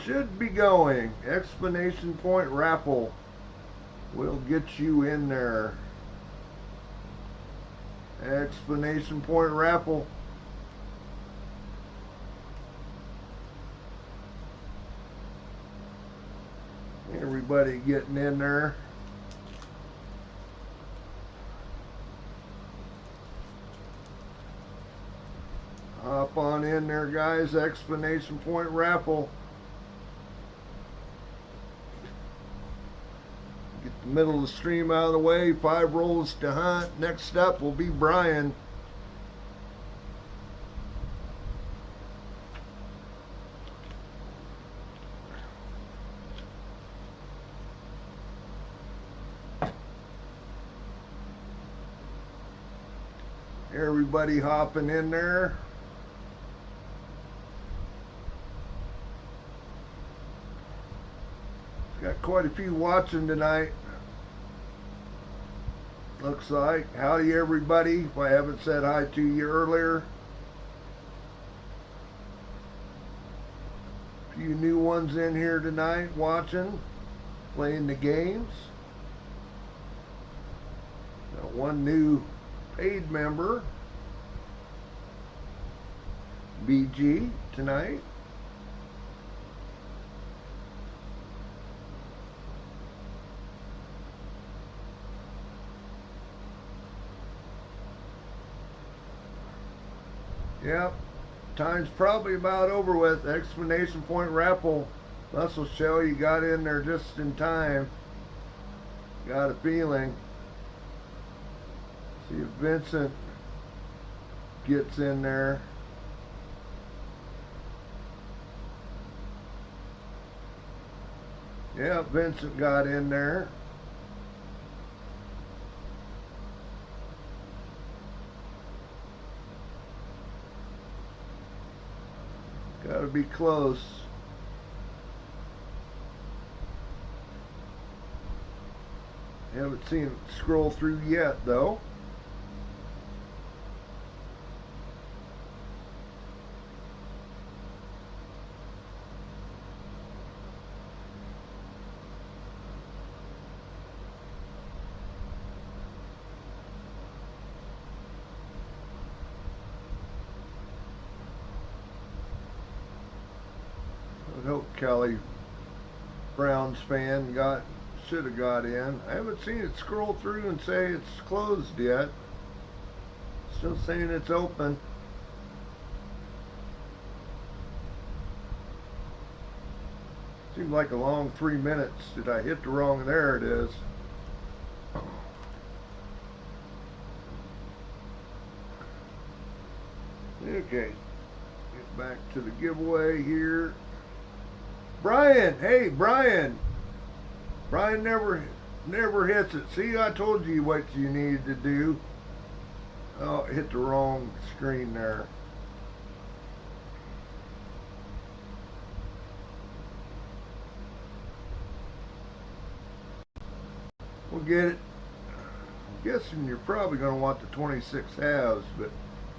Should be going. Explanation point raffle. We'll get you in there. Explanation point raffle. Everybody getting in there. Hop on in there, guys. Explanation point raffle. Get the middle of the stream out of the way. 5 rolls to hunt. Next up will be Brian. Everybody hopping in there. Got quite a few watching tonight. Looks like. Howdy everybody, if I haven't said hi to you earlier. A few new ones in here tonight watching, playing the games. Got one new paid member, BG, tonight. Yep, time's probably about over with. Explanation point raffle. Muscle show, you got in there just in time. Got a feeling. See if Vincent gets in there. Yeah, Vincent got in there. Gotta be close. Haven't seen it scroll through yet, though. I hope Kelly Brown's fan should have got in. I haven't seen it scroll through and say it's closed yet. Still saying it's open. Seemed like a long 3 minutes. Did I hit the wrong? There it is. Okay. Get back to the giveaway here. Brian, hey Brian. Brian never hits it. See, I told you what you needed to do. Oh, hit the wrong screen there. We'll get it. I'm guessing you're probably going to want the 26 halves, but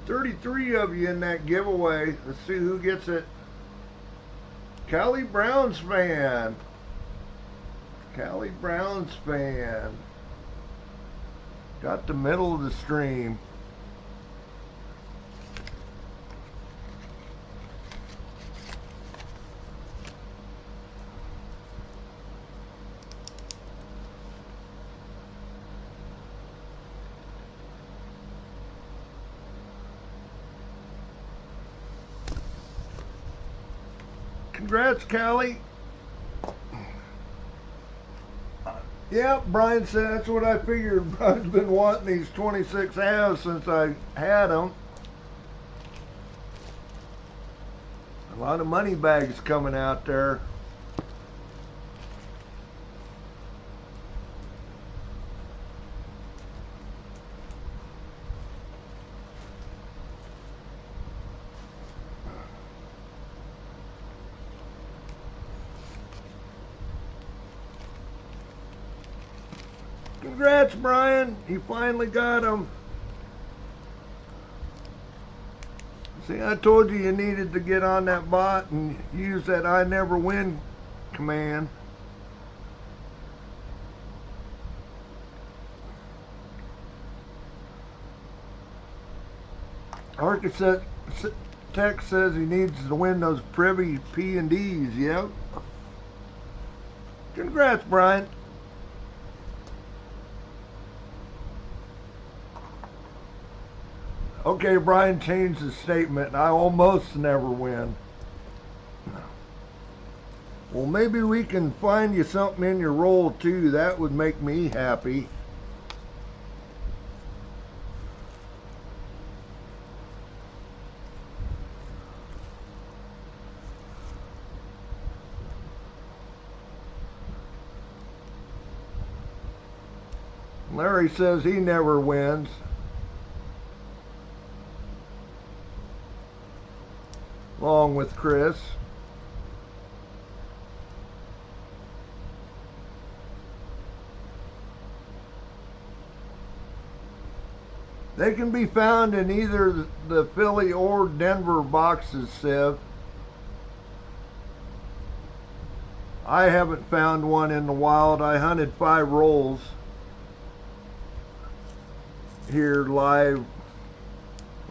33 of you in that giveaway. Let's see who gets it. Callie Brown's fan. Callie Brown's fan. Got the middle of the stream. Congrats, Callie. Yeah, Brian said that's what I figured. I've been wanting these 26 halves since I had them. A lot of money bags coming out there. Congrats, Brian. You finally got them. See, I told you you needed to get on that bot and use that I never win command. Architect Tech says he needs to win those privy P&Ds. Yep. Congrats, Brian. Okay, Brian changed his statement. I almost never win. Well, maybe we can find you something in your roll too. That would make me happy. Larry says he never wins. Along with Chris. They can be found in either the Philly or Denver boxes, Sev. I haven't found one in the wild. I hunted 5 rolls here live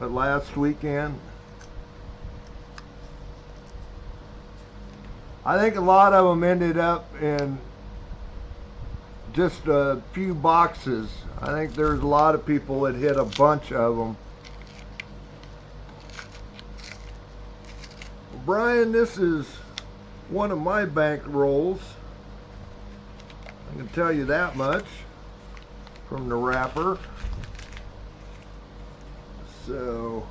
last weekend. I think a lot of them ended up in just a few boxes. I think there's a lot of people that hit a bunch of them. Brian, this is one of my bank rolls. I can tell you that much from the wrapper. So,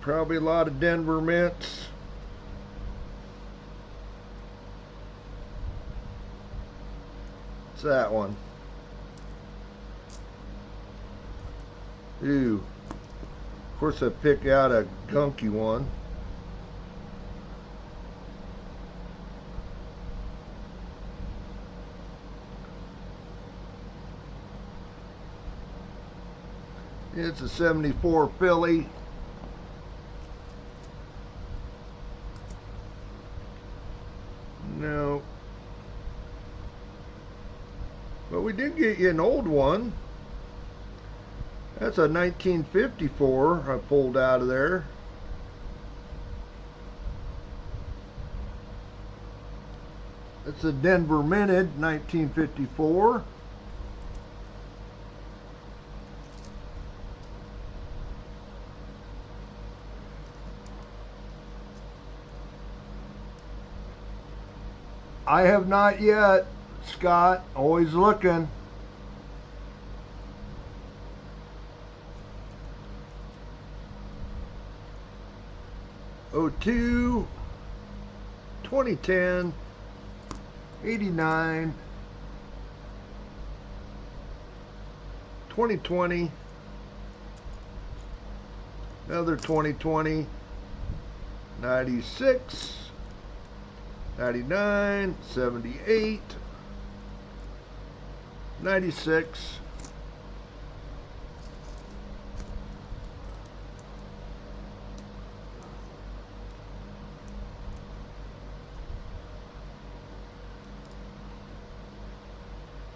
probably a lot of Denver mints. It's that one. Ooh. Of course I pick out a gunky one. It's a 74 Philly. No. But we did get you an old one. That's a 1954 I pulled out of there. It's a Denver Minted 1954. I have not yet, Scott. Always looking. '02, 2010, 89, 2020, another 2020, 96, 99, 78, 96,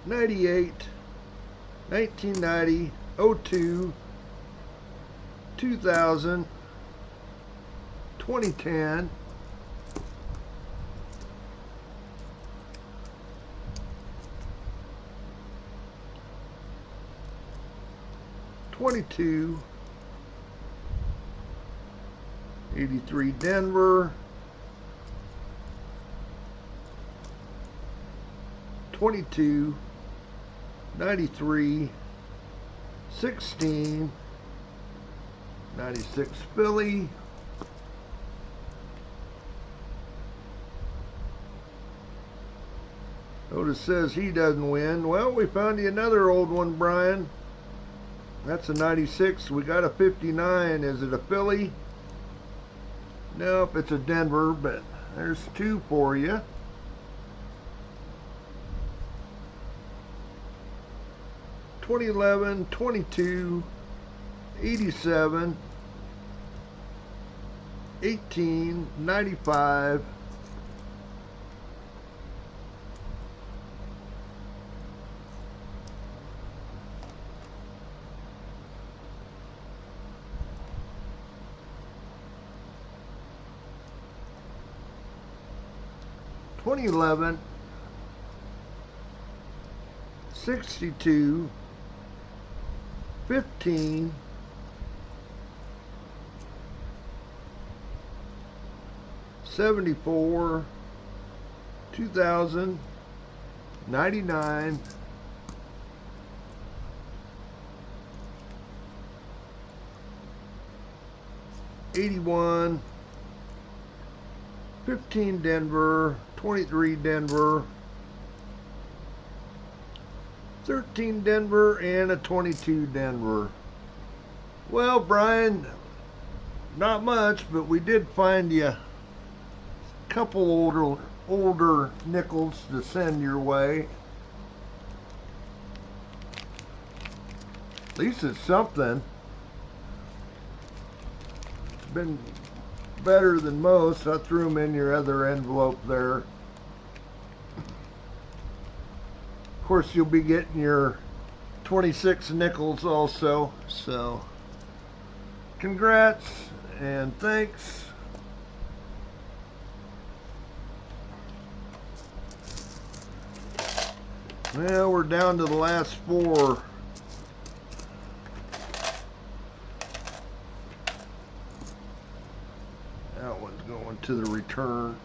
98, 1990, 02, 2000, 2010, 22, 83 Denver, 22, 93, 16, 96 Philly, Otis says he doesn't win. Well, we found you another old one, Brian. That's a 96. We got a 59. Is it a Philly? Nope, it's a Denver, but there's two for you. '11, 22, 87, 18, 95, 2011, 62, 15, 74, 2000, 99, 81, 15 Denver, 23 Denver, 13 Denver, and a 22 Denver. Well, Brian, not much, but we did find you a couple older nickels to send your way. At least it's something. It's been better than most. I threw them in your other envelope there. Of course, you'll be getting your 26 nickels also. So, congrats and thanks. Well, we're down to the last four. That one's going to the return.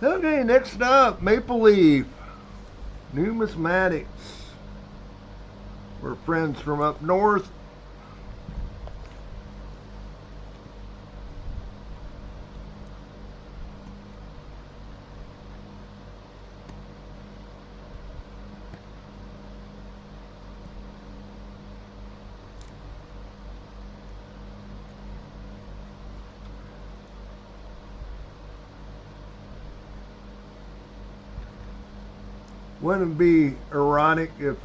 Okay, next up, Maple Leaf Numismatics. We're friends from up north. Wouldn't it be ironic if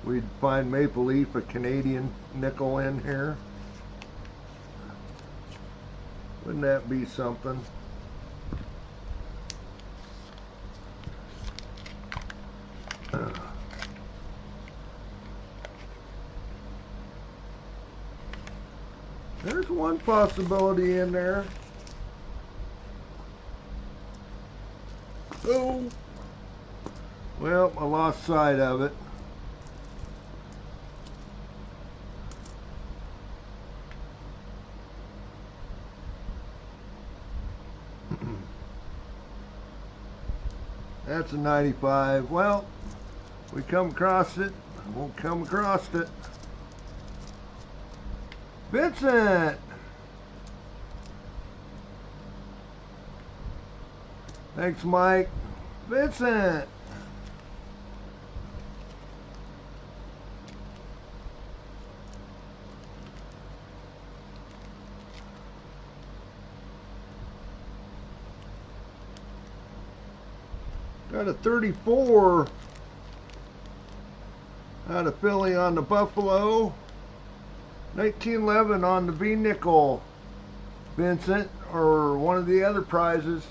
we'd find Maple Leaf, a Canadian nickel in here? Wouldn't that be something? There's one possibility in there. Oh, well, I lost sight of it. That's a 95. Well, we come across it. Won't come across it. Vincent! Thanks, Mike. Vincent! Got a 34 out of Philly on the Buffalo. 1911 on the V-nickel, Vincent, or one of the other prizes.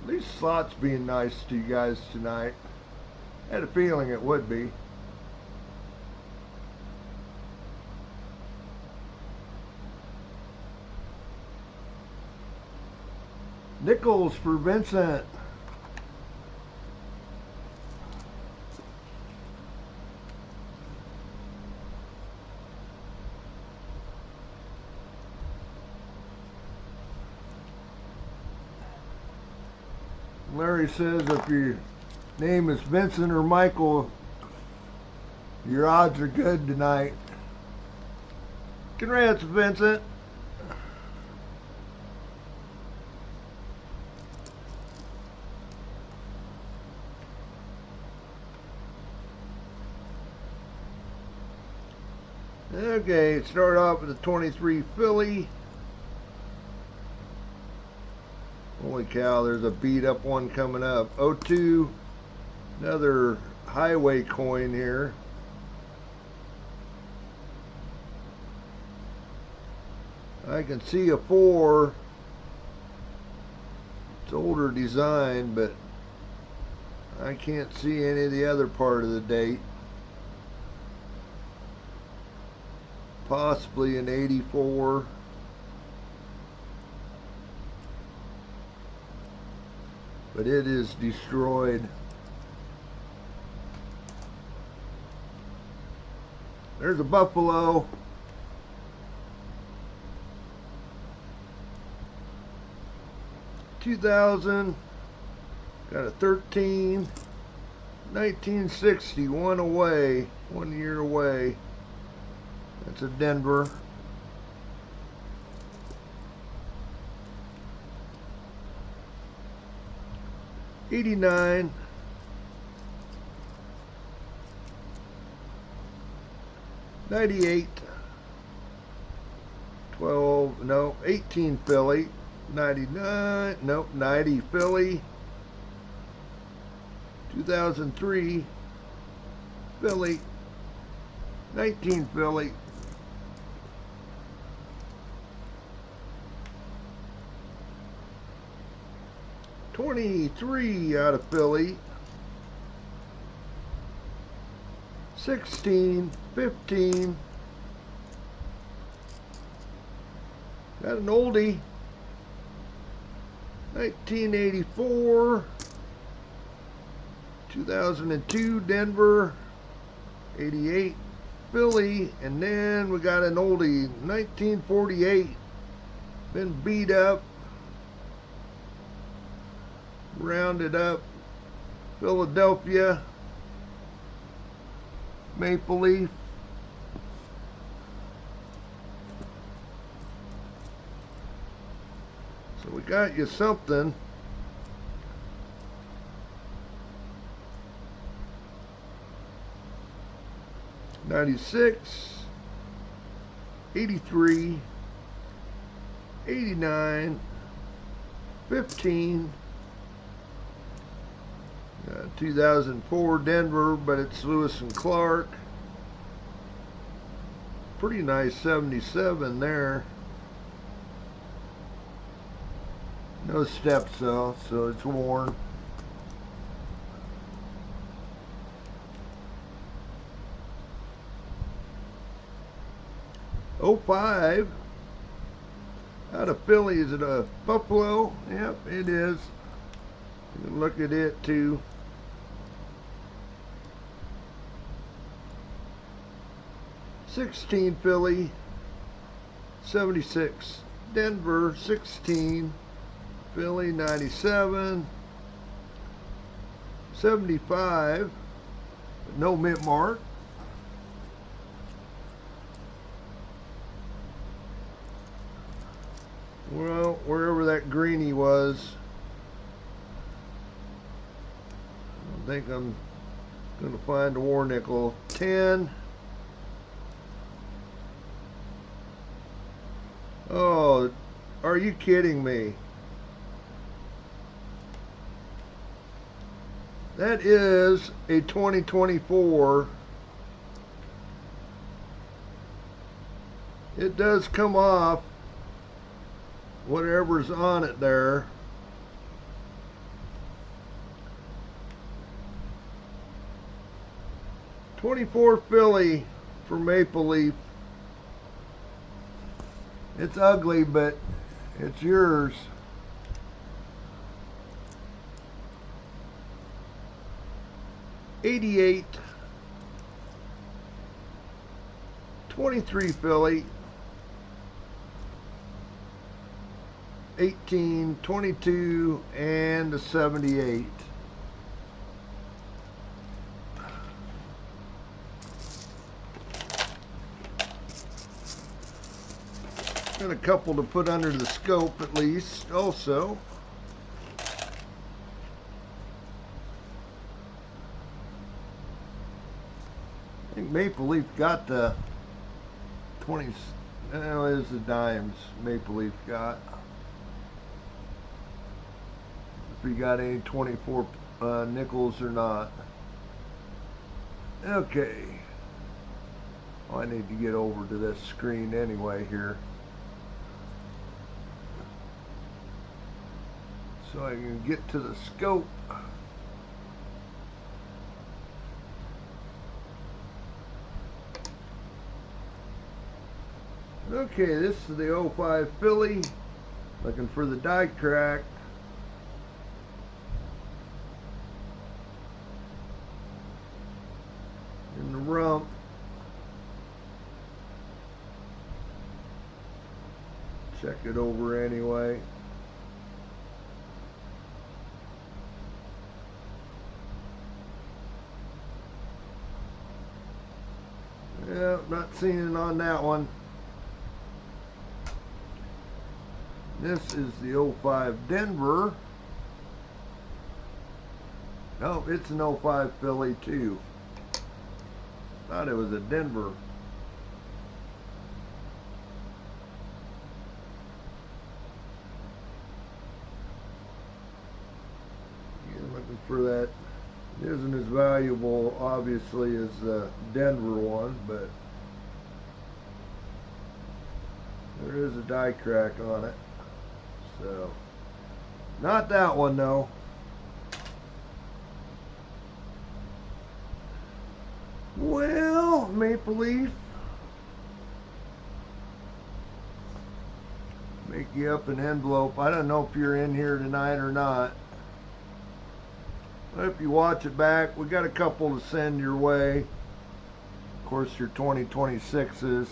At least slots being nice to you guys tonight. I had a feeling it would be. Nickels for Vincent. Larry says if your name is Vincent or Michael, your odds are good tonight. Congrats, Vincent. Okay, start off with a 23 Philly. Holy cow, there's a beat up one coming up. 02, another highway coin here. I can see a 4. It's older design, but I can't see any of the other part of the date. Possibly an 84. But it is destroyed. There's a Buffalo. $2,000. Got a 13. 1960. One away. 1 year away. That's a Denver. $89. 98. 12. No. 18 Philly. 99. Nope. 90 Philly. 2003 Philly. 19 Philly. 23 out of Philly. 16, 15. Got an oldie. 1984. 2002 Denver. 88 Philly. And then we got an oldie. 1948. Been beat up. Rounded up. Philadelphia. Maple Leaf. So we got you something. '96, 83, 89, 15. 2004 Denver, but it's Lewis and Clark. Pretty nice 77 there. No steps though, so it's worn. '05 out of Philly. Is it a Buffalo? Yep, it is. You can look at it too. 16 Philly, 76 Denver, 16 Philly, 97, 75, no mint mark. Well, wherever that greenie was, I think I'm going to find a war nickel. 10. Oh, are you kidding me? That is a 2024. It does come off whatever's on it there. '24 Philly for Maple Leaf. It's ugly, but it's yours. '88 23 Philly, 18, 22, and a 78. Got a couple to put under the scope at least also. I think Maple Leaf got the 20s. Oh, it is the dimes Maple Leaf got. If we got any 24 nickels or not. Okay. Oh, I need to get over to this screen anyway here, so I can get to the scope. Okay, this is the '05 Philly. Looking for the die crack. In the rump. Check it over anyway. Yeah, not seeing it on that one. This is the '05 Denver. No, it's an '05 Philly too. Thought it was a Denver. Yeah, looking for that. It isn't as valuable, obviously, as the Denver one, but there is a die crack on it. So, not that one though. Well, Maple Leaf, make you up an envelope. I don't know if you're in here tonight or not. But if you watch it back, we got a couple to send your way. Of course, your 2026s.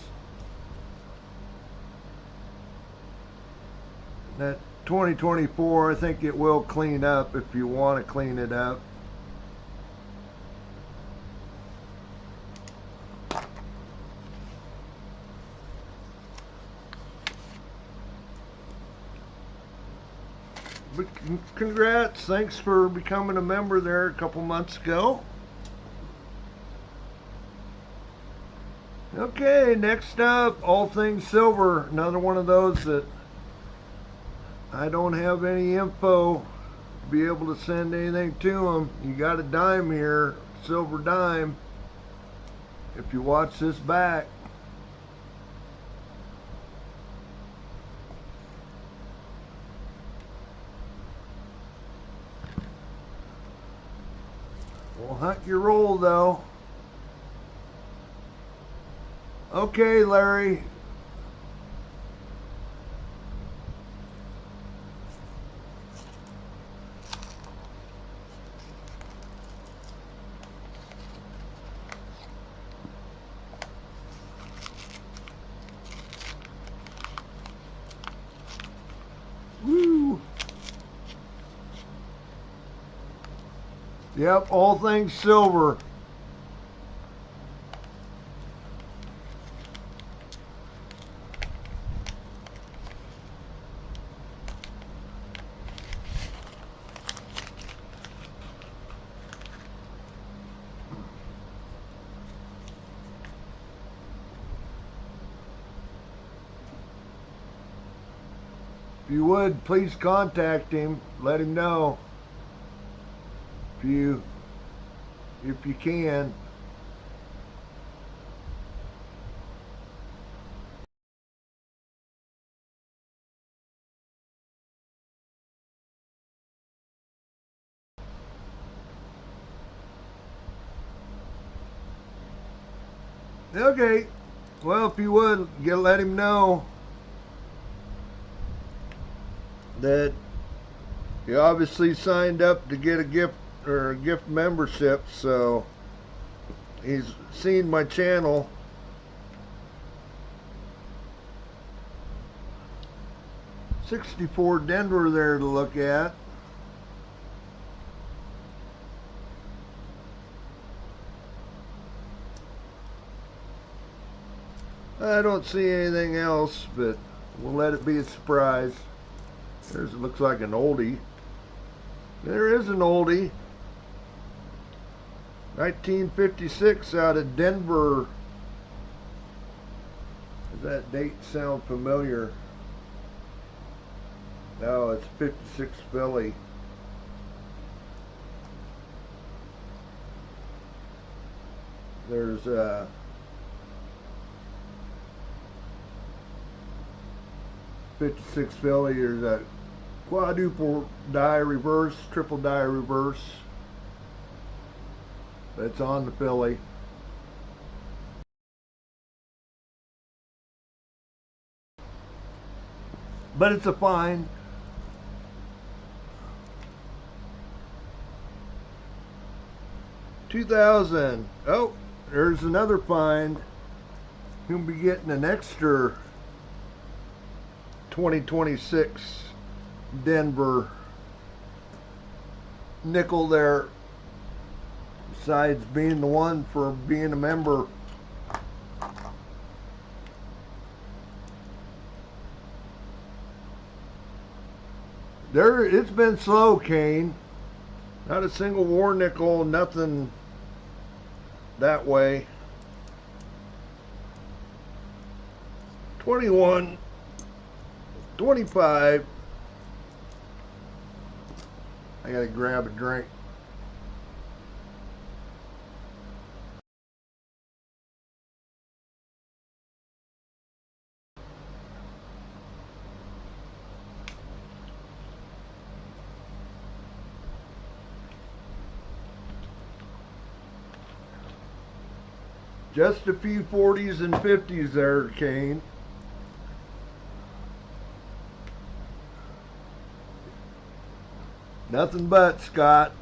That 2024, I think it will clean up if you want to clean it up. But congrats, thanks for becoming a member there a couple months ago. Okay, next up, all things silver. Another one of those that I don't have any info to be able to send anything to them. You got a dime here, silver dime, if you watch this back. We'll hunt your roll though. Okay, Larry. Woo. Yep, all things silver. If you would, please contact him. Let him know if you can. Okay. Well, if you would, let him know that you obviously signed up to get a gift or a gift membership, so he's seen my channel. '64 Denver there to look at. I don't see anything else, but we'll let it be a surprise. There's, it looks like an oldie. There is an oldie. 1956 out of Denver. Does that date sound familiar? No, it's 56 Philly. There's 56 Philly. There's a quadruple die reverse, triple die reverse. That's on the Philly. But it's a find. $2,000. Oh, there's another find. You'll be getting an extra 2026 Denver nickel there, besides being the one for being a member. There, it's been slow, Kane. Not a single war nickel, nothing that way. 21, 25. I gotta grab a drink. Just a few 40s and 50s there, Kane. Nothing but, Scott.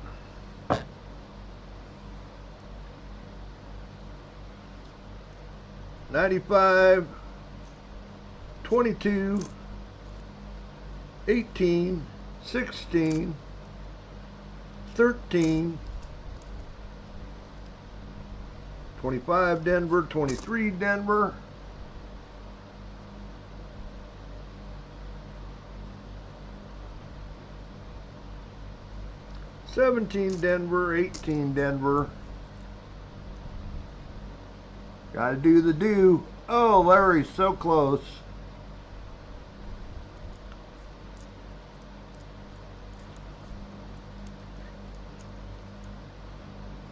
$95, 22, 18, 16, 13, 25 Denver, 23 Denver, $17 Denver, 18 Denver. Gotta do the do. Oh, Larry's so close.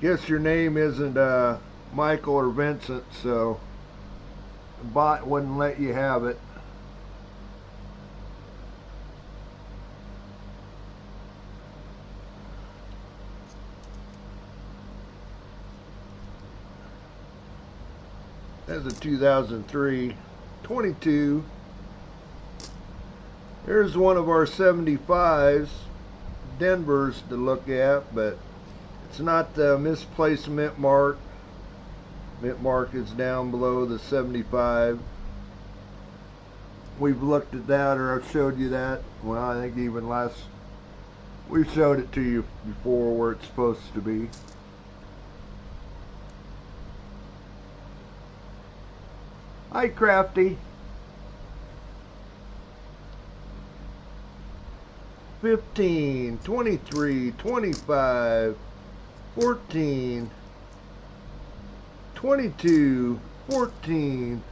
Guess your name isn't Michael or Vincent, so the bot wouldn't let you have it. That's a 2003 22. Here's one of our 75s, Denver's to look at, but it's not the misplaced mint mark. Mint mark is down below the 75. We've looked at that, or I've showed you that. Well, I think even we showed it to you before where it's supposed to be. Hi, Crafty. 15, 23, 25, 14, 22, 14,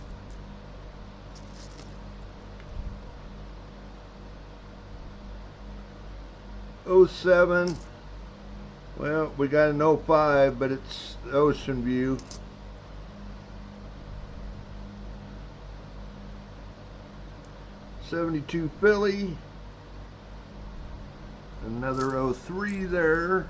07. Well, we got an 05, but it's Ocean View. '72 Philly. Another 03 there.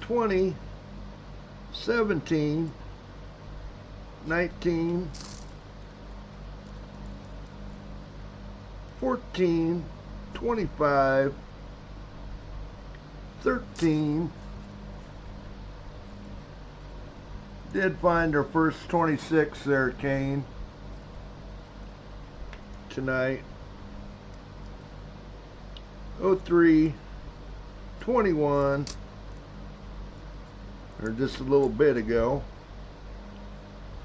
'20, 17, 19, 14, 25, 13. Did find our first 26 there, Kane, tonight. 03, 21, or just a little bit ago.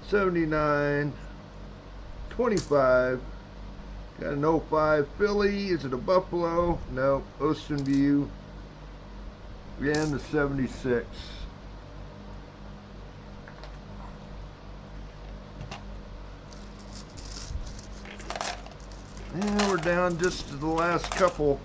79, 25. Got an 05 Philly. Is it a Buffalo? No. Ocean View. And the 76. And we're down just to the last couple.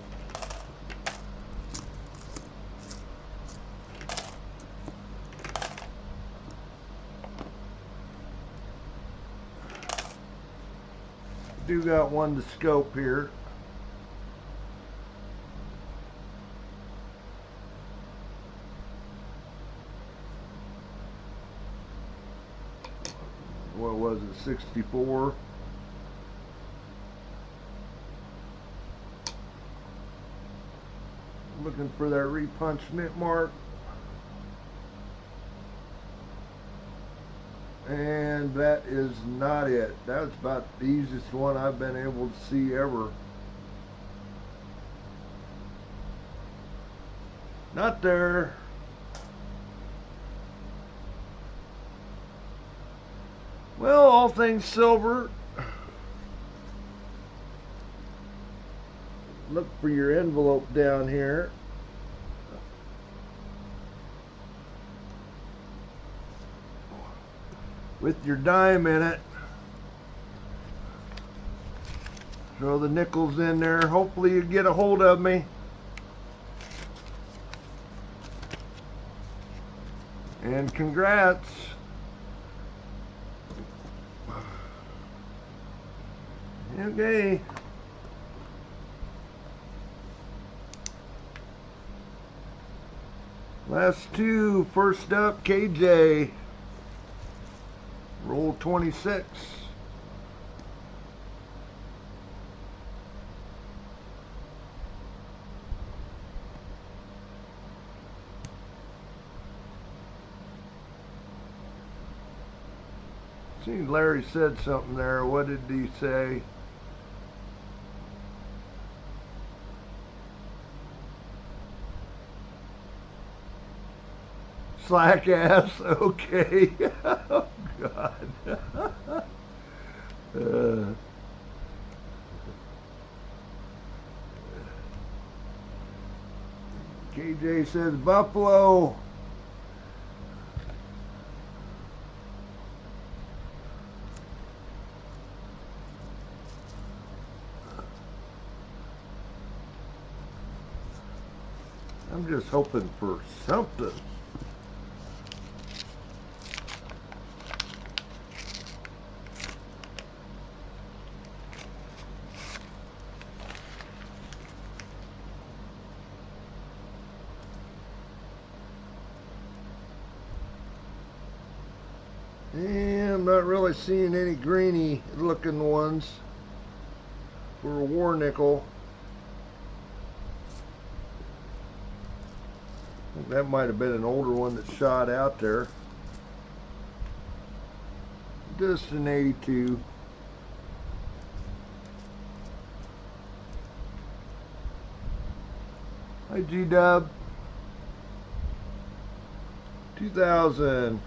Do got one to scope here. What was it, 64? Looking for that repunch mint mark. And that is not it. That's about the easiest one I've been able to see ever. Not there. Well, all things silver. Look for your envelope down here. With your dime in it. Throw the nickels in there. Hopefully you get a hold of me. And congrats. Okay. Last two. First up, KJ. Roll 26. See, Larry said something there. What did he say? Slack ass. Okay. Oh God. KJ says Buffalo. I'm just hoping for something. And I'm not really seeing any greeny looking ones for a war nickel. I think that might have been an older one that shot out there. Just an 82. Hi G-Dub. 2000.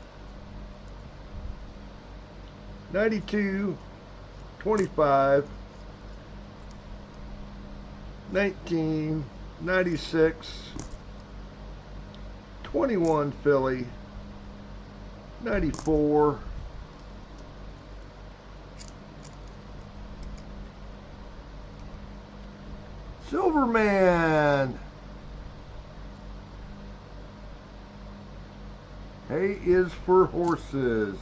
92, 25, 19, 96, 21 Philly, 94, Silverman. Hay is for horses.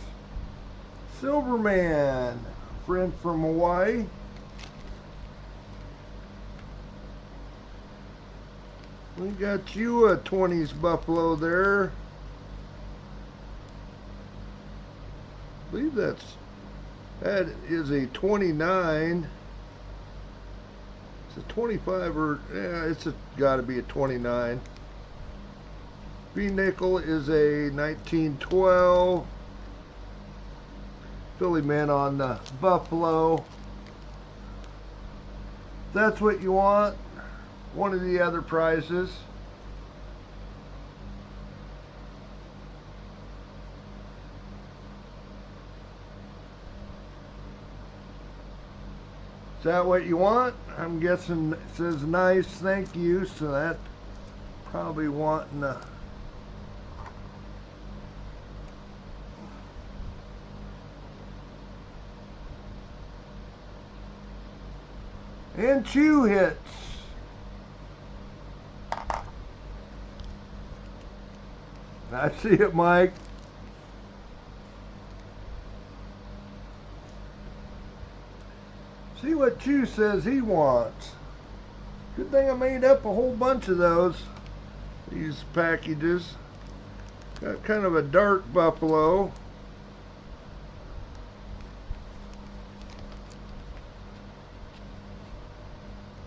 Silverman, friend from Hawaii. We got you a 20s Buffalo there. I believe that is a 29. It's a 25 or yeah, it's got to be a 29. B nickel is a 1912. Philly man on the Buffalo. If that's what you want, one of the other prizes. Is that what you want? I'm guessing it says nice, thank you, so that probably wanting a and chew hits. I see it, Mike. See what Chew says he wants. Good thing I made up a whole bunch of these packages. Got kind of a dark Buffalo.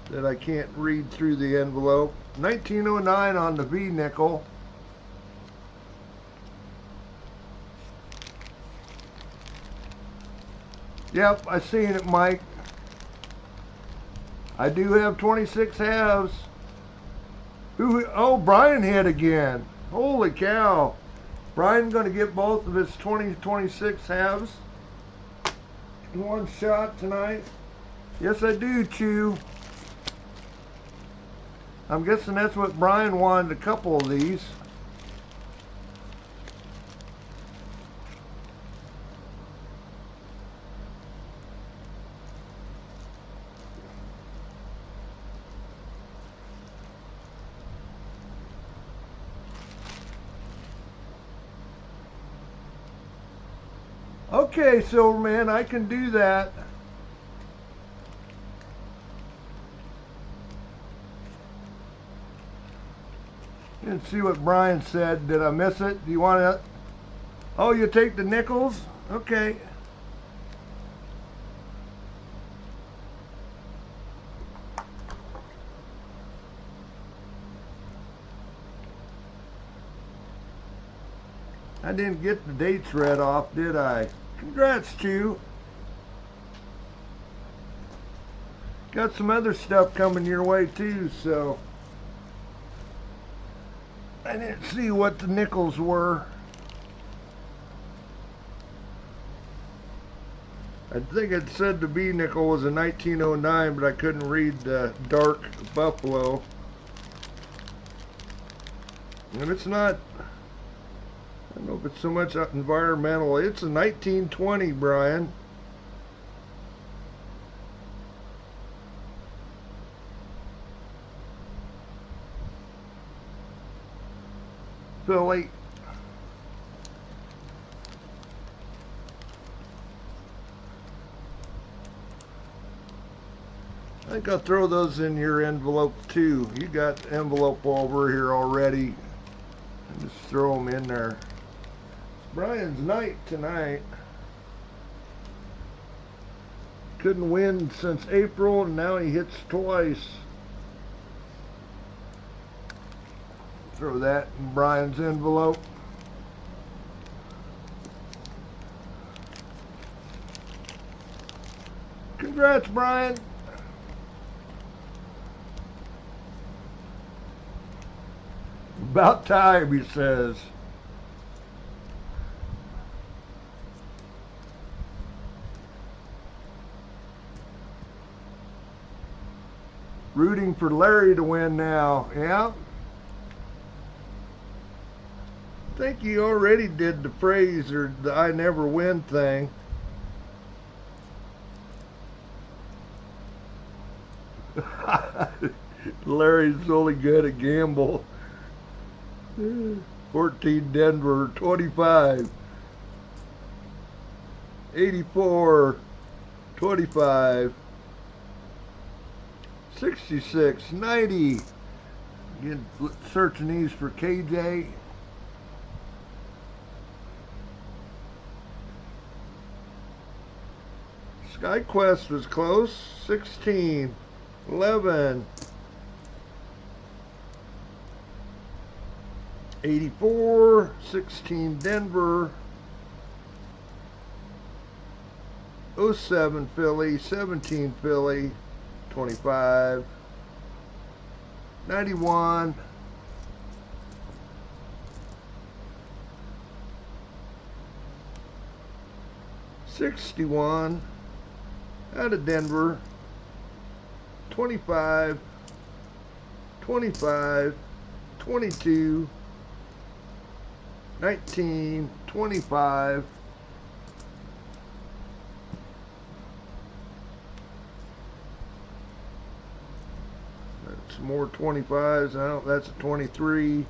That I can't read through the envelope. 1909 on the V nickel. Yep, I seen it, Mike. I do have 26 halves. Oh, Brian hit again. Holy cow. Brian's going to get both of his 26 halves in one shot tonight. Yes, I do, Chew. I'm guessing that's what Brian wanted, a couple of these. Okay, Silverman, I can do that. And see what Brian said. Did I miss it? Do you want to? Oh, you take the nickels? Okay. I didn't get the dates read off, did I? Congrats, Chew. Got some other stuff coming your way too, so I didn't see what the nickels were. I think it said the B nickel was a 1909, but I couldn't read the dark Buffalo. And it's not, I don't know if it's so much environmental. It's a 1920, Brian. Philly. I think I'll throw those in your envelope too. You got the envelope over here already. Just throw them in there. It's Brian's night tonight. Couldn't win since April, and now he hits twice. Throw that in Brian's envelope. Congrats, Brian. About time, he says. Rooting for Larry to win now, yeah? I think you already did the phrase or the I never win thing. Larry's only good at gamble. 14 Denver, 25. 84, 25. 66, 90. Again, searching these for KJ. SkyQuest was close. 16, 11. 84, 16 Denver, 07 Philly, 17 Philly, 25, 91, 61, out of Denver, 25, 25, 22, 19, 25, that's more 25s out. That's a 23,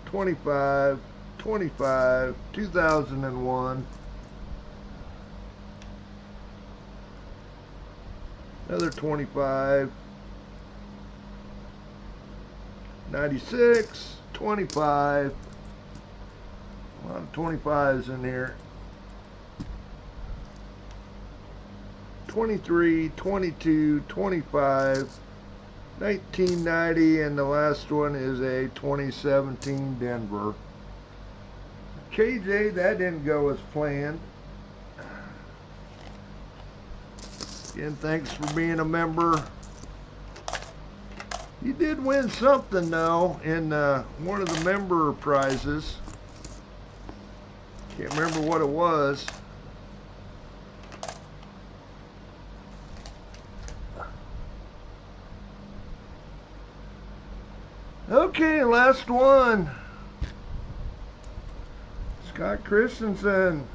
25, 25, 2001, another 25, 96, 25. A lot of 25s in here. 23, 22, 25, 1990, and the last one is a 2017 Denver. KJ, that didn't go as planned. Again, thanks for being a member. You did win something though in one of the member prizes. Can't remember what it was. Okay, last one. Scott Christensen.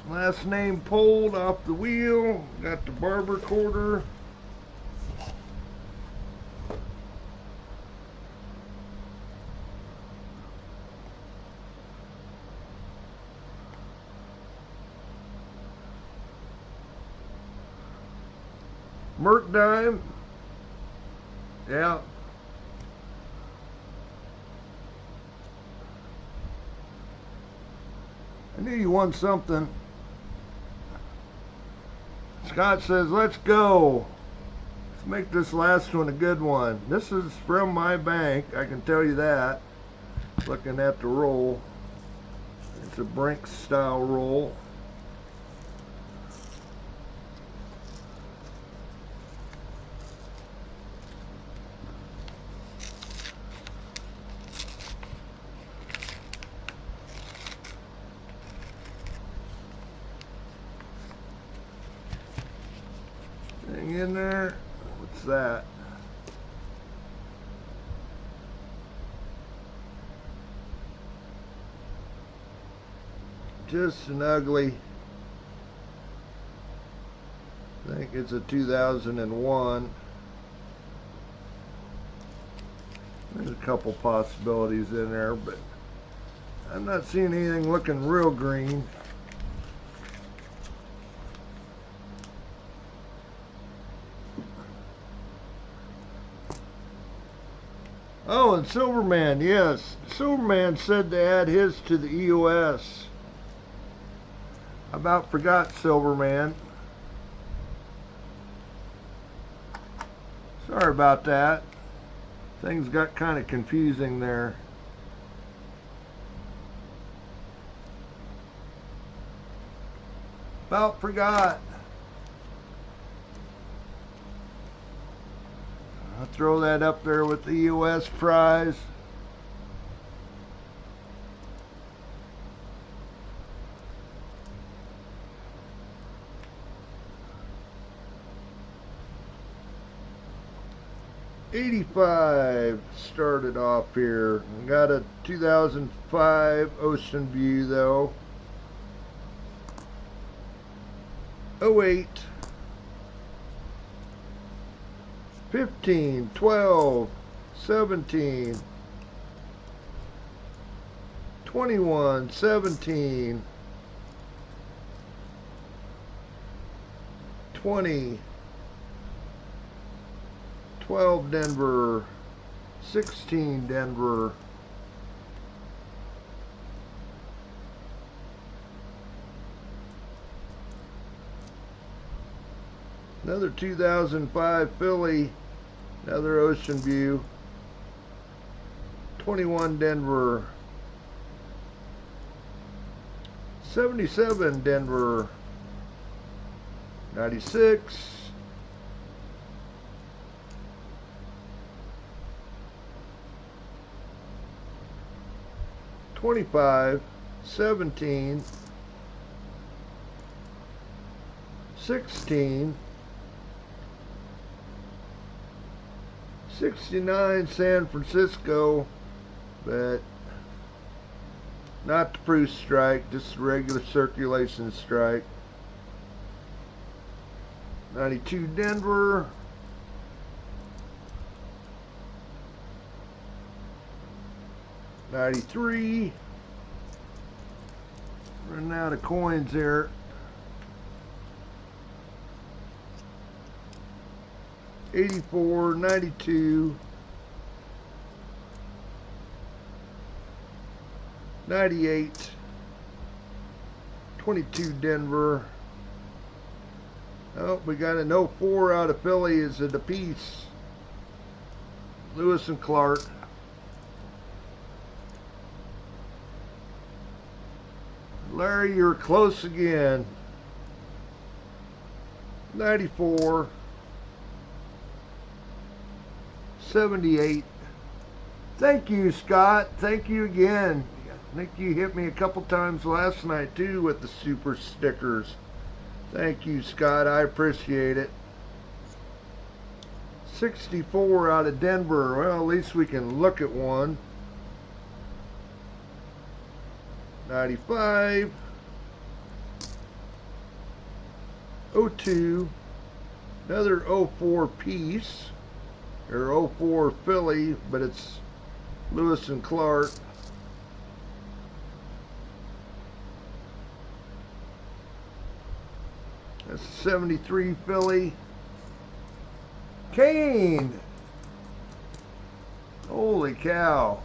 Last name pulled off the wheel. Got the barber quarter. Merc dime. Yeah. I knew you won something. Scott says, let's go. Let's make this last one a good one. This is from my bank, I can tell you that. Looking at the roll. It's a Brinks style roll. In there, what's that? Just an ugly, I think it's a 2001. There's a couple possibilities in there, but I'm not seeing anything looking real green. Oh, and Silverman, yes. Silverman said to add his to the EOS. I about forgot Silverman. Sorry about that. Things got kind of confusing there. About forgot. I'll throw that up there with the EOS prize. $85 started off here. Got a 2005 Ocean View though. 08, 15, 12, 17, 21, 17, 20, 12 Denver, 16 Denver, another 2005 Philly, another Ocean View, 21 Denver, 77 Denver, 96, 25, 17, 16, 69 San Francisco, but not the proof strike, just a regular circulation strike. 92 Denver, 93, running out of coins here. 84, 92, 98, 22 Denver. Oh, we got an 04 out of Philly is at a piece. Lewis and Clark. Larry, you're close again. 94, 78. Thank you, Scott. Thank you again. I think you hit me a couple times last night too with the super stickers. Thank you, Scott. I appreciate it. 64 out of Denver. Well, at least we can look at one. 95, 02, another 04 piece, or 04 Philly, but it's Lewis and Clark. That's 73 Philly. Kane! Holy cow.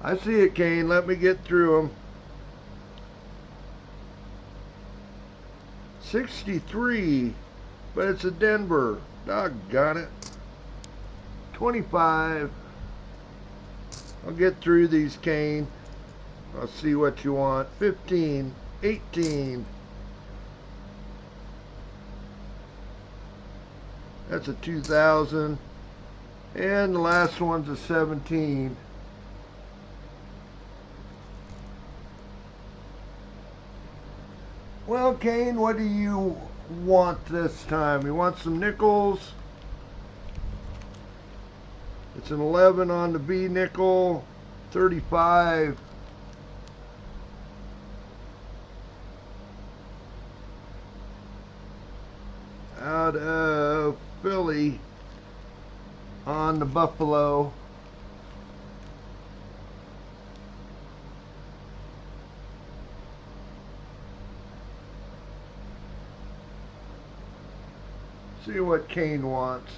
I see it, Kane. Let me get through them. 63, but it's a Denver. Doggone it. 25. I'll get through these, Kane. I'll see what you want. 15, 18. That's a 2000. And the last one's a 17. Well, Kane, what do you want this time? You want some nickels? It's an 11 on the B nickel, 35. Out of on the buffalo. See what Kane wants.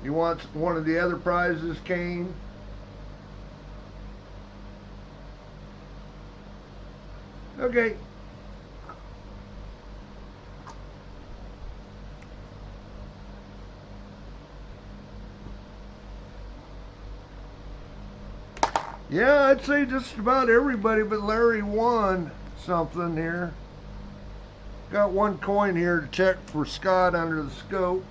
He wants one of the other prizes, Kane. Okay. Yeah, I'd say just about everybody but Larry won something here. Got one coin here to check for Scott under the scope.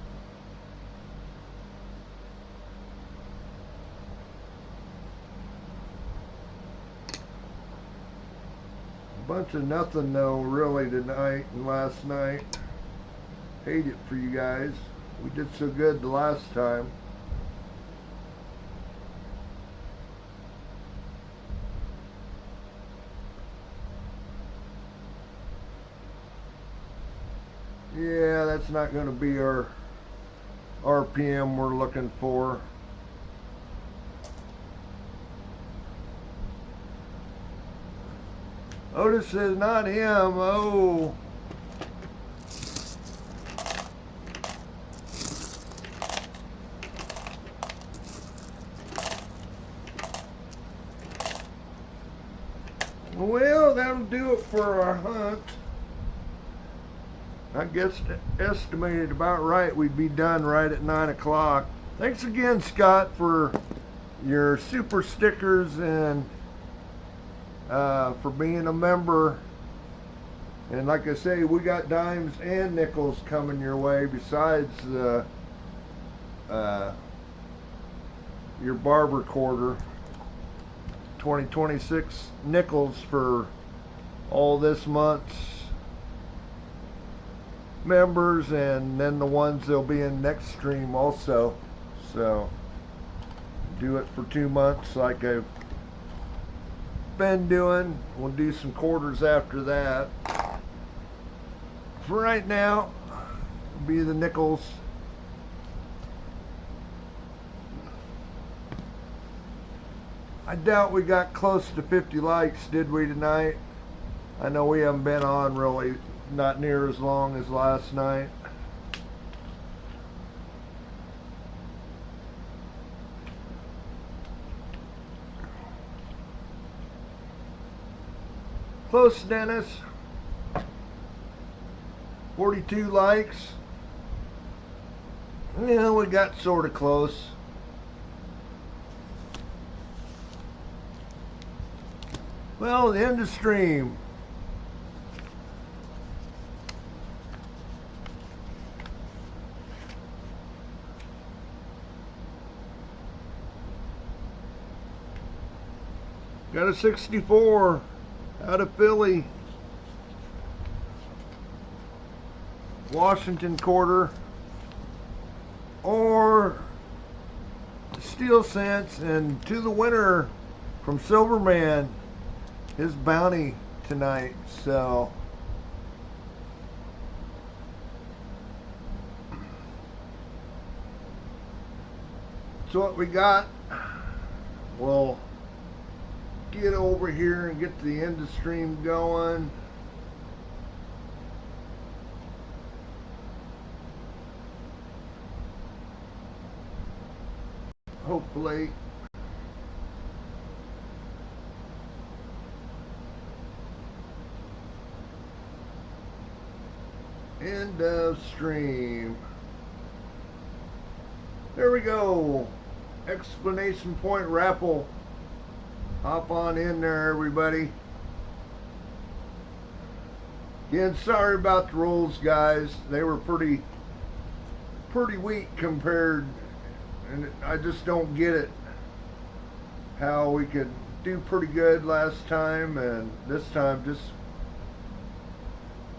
A bunch of nothing though, really, tonight and last night. Hate it for you guys. We did so good the last time. Yeah, that's not going to be our RPM we're looking for. Otis says not him. Oh. Well, that'll do it for our hunt. I guess estimated about right we'd be done right at 9 o'clock. Thanks again, Scott, for your super stickers and for being a member. And like I say, we got dimes and nickels coming your way besides your barber quarter. 2026 nickels for all this month's members, and then the ones that'll be in next stream also. So do it for 2 months like I've been doing. We'll do some quarters after that. For right now, it'll be the nickels. I doubt we got close to 50 likes, did we tonight? I know we haven't been on really not near as long as last night. Close, Dennis. 42 likes. Yeah, we got sort of close. Well, the end of stream. Got a 64 out of Philly. Washington quarter. Or Steel Cents, and to the winner from Silverman, his bounty tonight. So that's what we got. We'll get over here and get the end of stream going. Hopefully. End of stream. There we go. Explanation point raffle. Hop on in there, everybody. Again, sorry about the rules, guys. They were pretty weak compared, and I just don't get it. How we could do pretty good last time, and this time just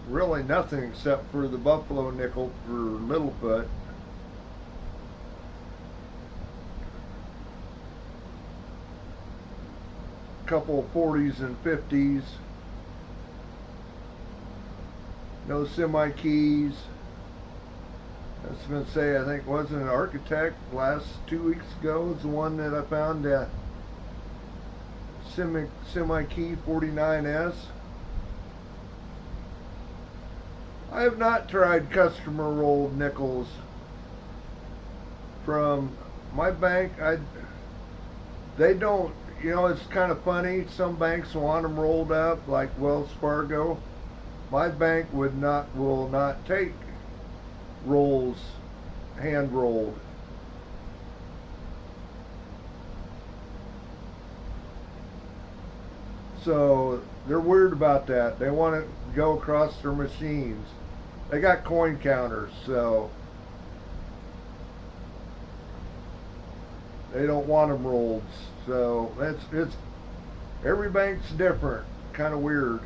really nothing except for the buffalo nickel for Littlefoot. Couple of 40s and 50s. No semi keys. I was going to say, I think, wasn't an Architect last 2 weeks ago? It's the one that I found, SMI Key 49S. I have not tried customer rolled nickels from my bank. They don't, you know, it's kind of funny. Some banks want them rolled up, like Wells Fargo. My bank will not take rolls, hand rolled. So they're weird about that. They want to go across their machines. They got coin counters, so they don't want them rolled. So it's every bank's different. Kind of weird.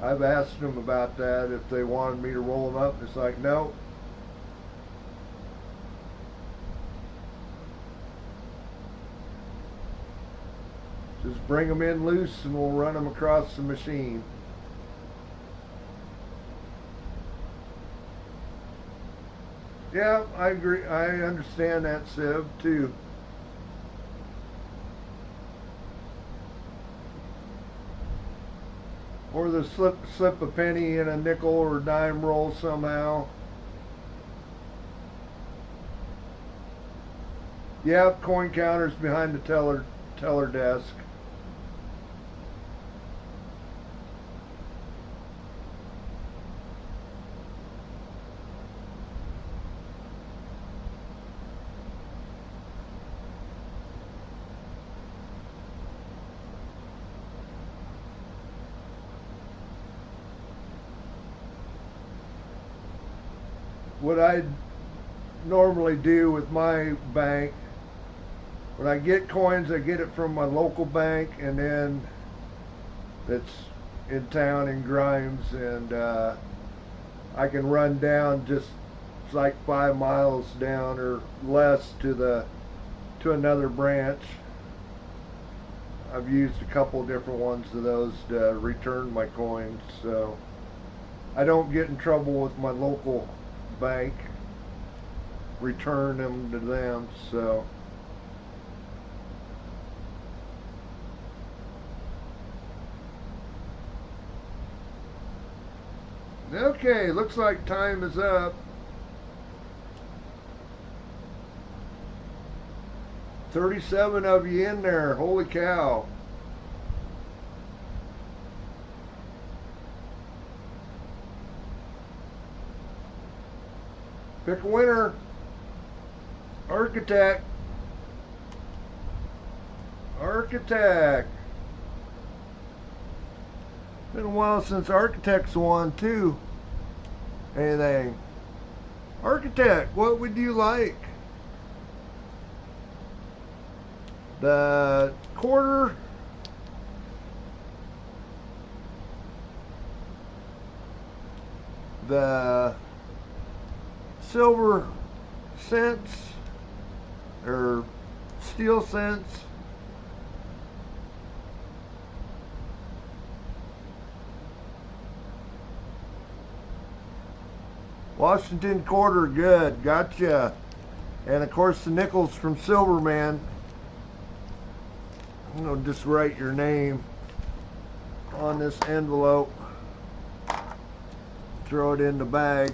I've asked them about that if they wanted me to roll them up. It's like, no. Just bring them in loose and we'll run them across the machine. Yeah, I agree. I understand that, Siv, too. Or the slip a penny in a nickel or dime roll somehow. Yeah, coin counters behind the teller desk. What I normally do with my bank, when I get coins, I get it from my local bank, and then that's in town in Grimes, and I can run down just, it's like 5 miles down or less to another branch. I've used a couple different ones of those to return my coins, so I don't get in trouble with my local bank, return them to them. So okay, looks like time is up. 37 of you in there, holy cow. Pick a winner. Architect. Architect. Been a while since Architect's won too. Anything. Architect, what would you like? The quarter, the silver cents or steel cents, Washington quarter, good, gotcha. And of course the nickels from Silverman. I'm gonna just write your name on this envelope, throw it in the bag.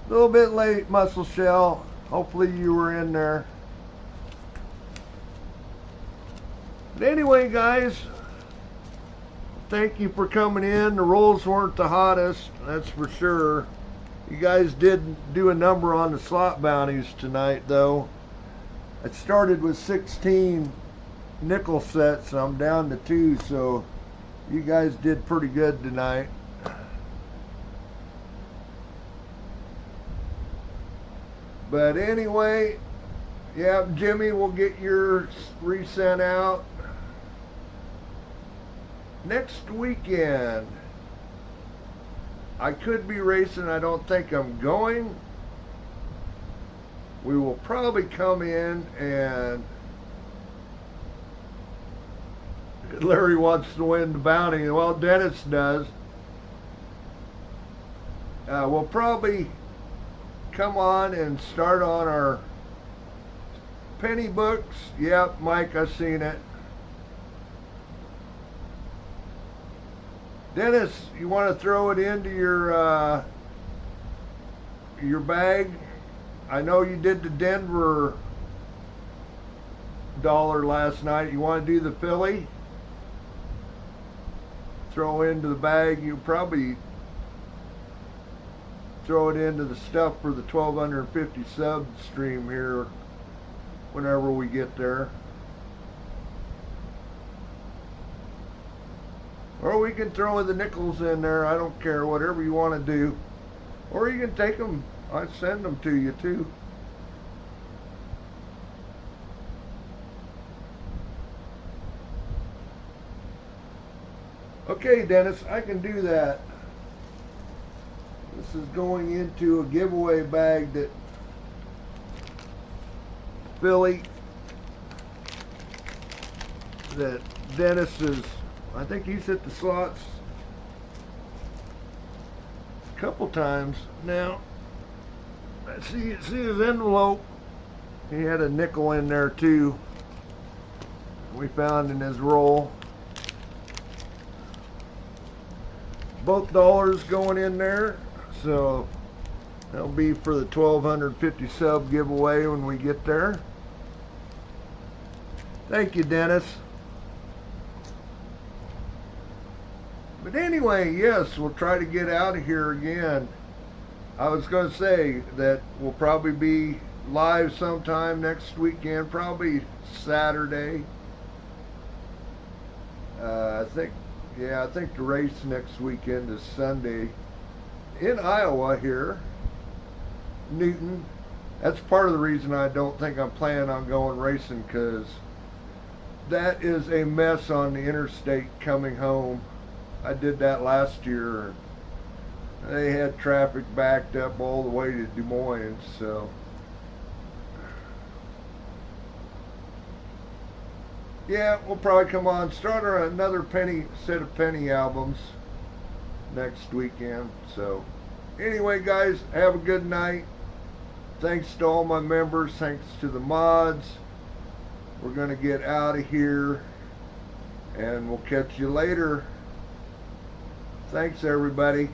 A little bit late, Muscle Shell. Hopefully you were in there. But anyway, guys, thank you for coming in. The rolls weren't the hottest, that's for sure. You guys did do a number on the slot bounties tonight, though. I started with 16 nickel sets, and I'm down to 2, so you guys did pretty good tonight. But anyway, yeah, Jimmy will get yours resent out next weekend. I could be racing. I don't think I'm going. We will probably come in and Larry wants to win the bounty. Well, Dennis does. We'll probably come on and start on our penny books. Yep, Mike, I've seen it. Dennis, you want to throw it into your bag? I know you did the Denver dollar last night. You want to do the Philly? Throw into the bag. You probably throw it into the stuff for the 1250 sub stream here whenever we get there. Or we can throw the nickels in there. I don't care, whatever you want to do. Or you can take them. I send them to you too. Okay, Dennis, I can do that. This is going into a giveaway bag that Philly, that Dennis is, I think he's hit the slots a couple times now. See his envelope. He had a nickel in there too. We found in his roll. Both dollars going in there, so that'll be for the 1250 sub giveaway when we get there. Thank you, Dennis. But anyway, yes, we'll try to get out of here again. I was going to say that we'll probably be live sometime next weekend, probably Saturday. I think the race next weekend is Sunday in Iowa here, Newton. That's part of the reason I don't think I'm planning on going racing, because that is a mess on the interstate coming home. I did that last year. They had traffic backed up all the way to Des Moines, so. Yeah, we'll probably come on, start another set of penny albums next weekend. So, anyway, guys, have a good night. Thanks to all my members, thanks to the mods. We're going to get out of here, and we'll catch you later. Thanks, everybody.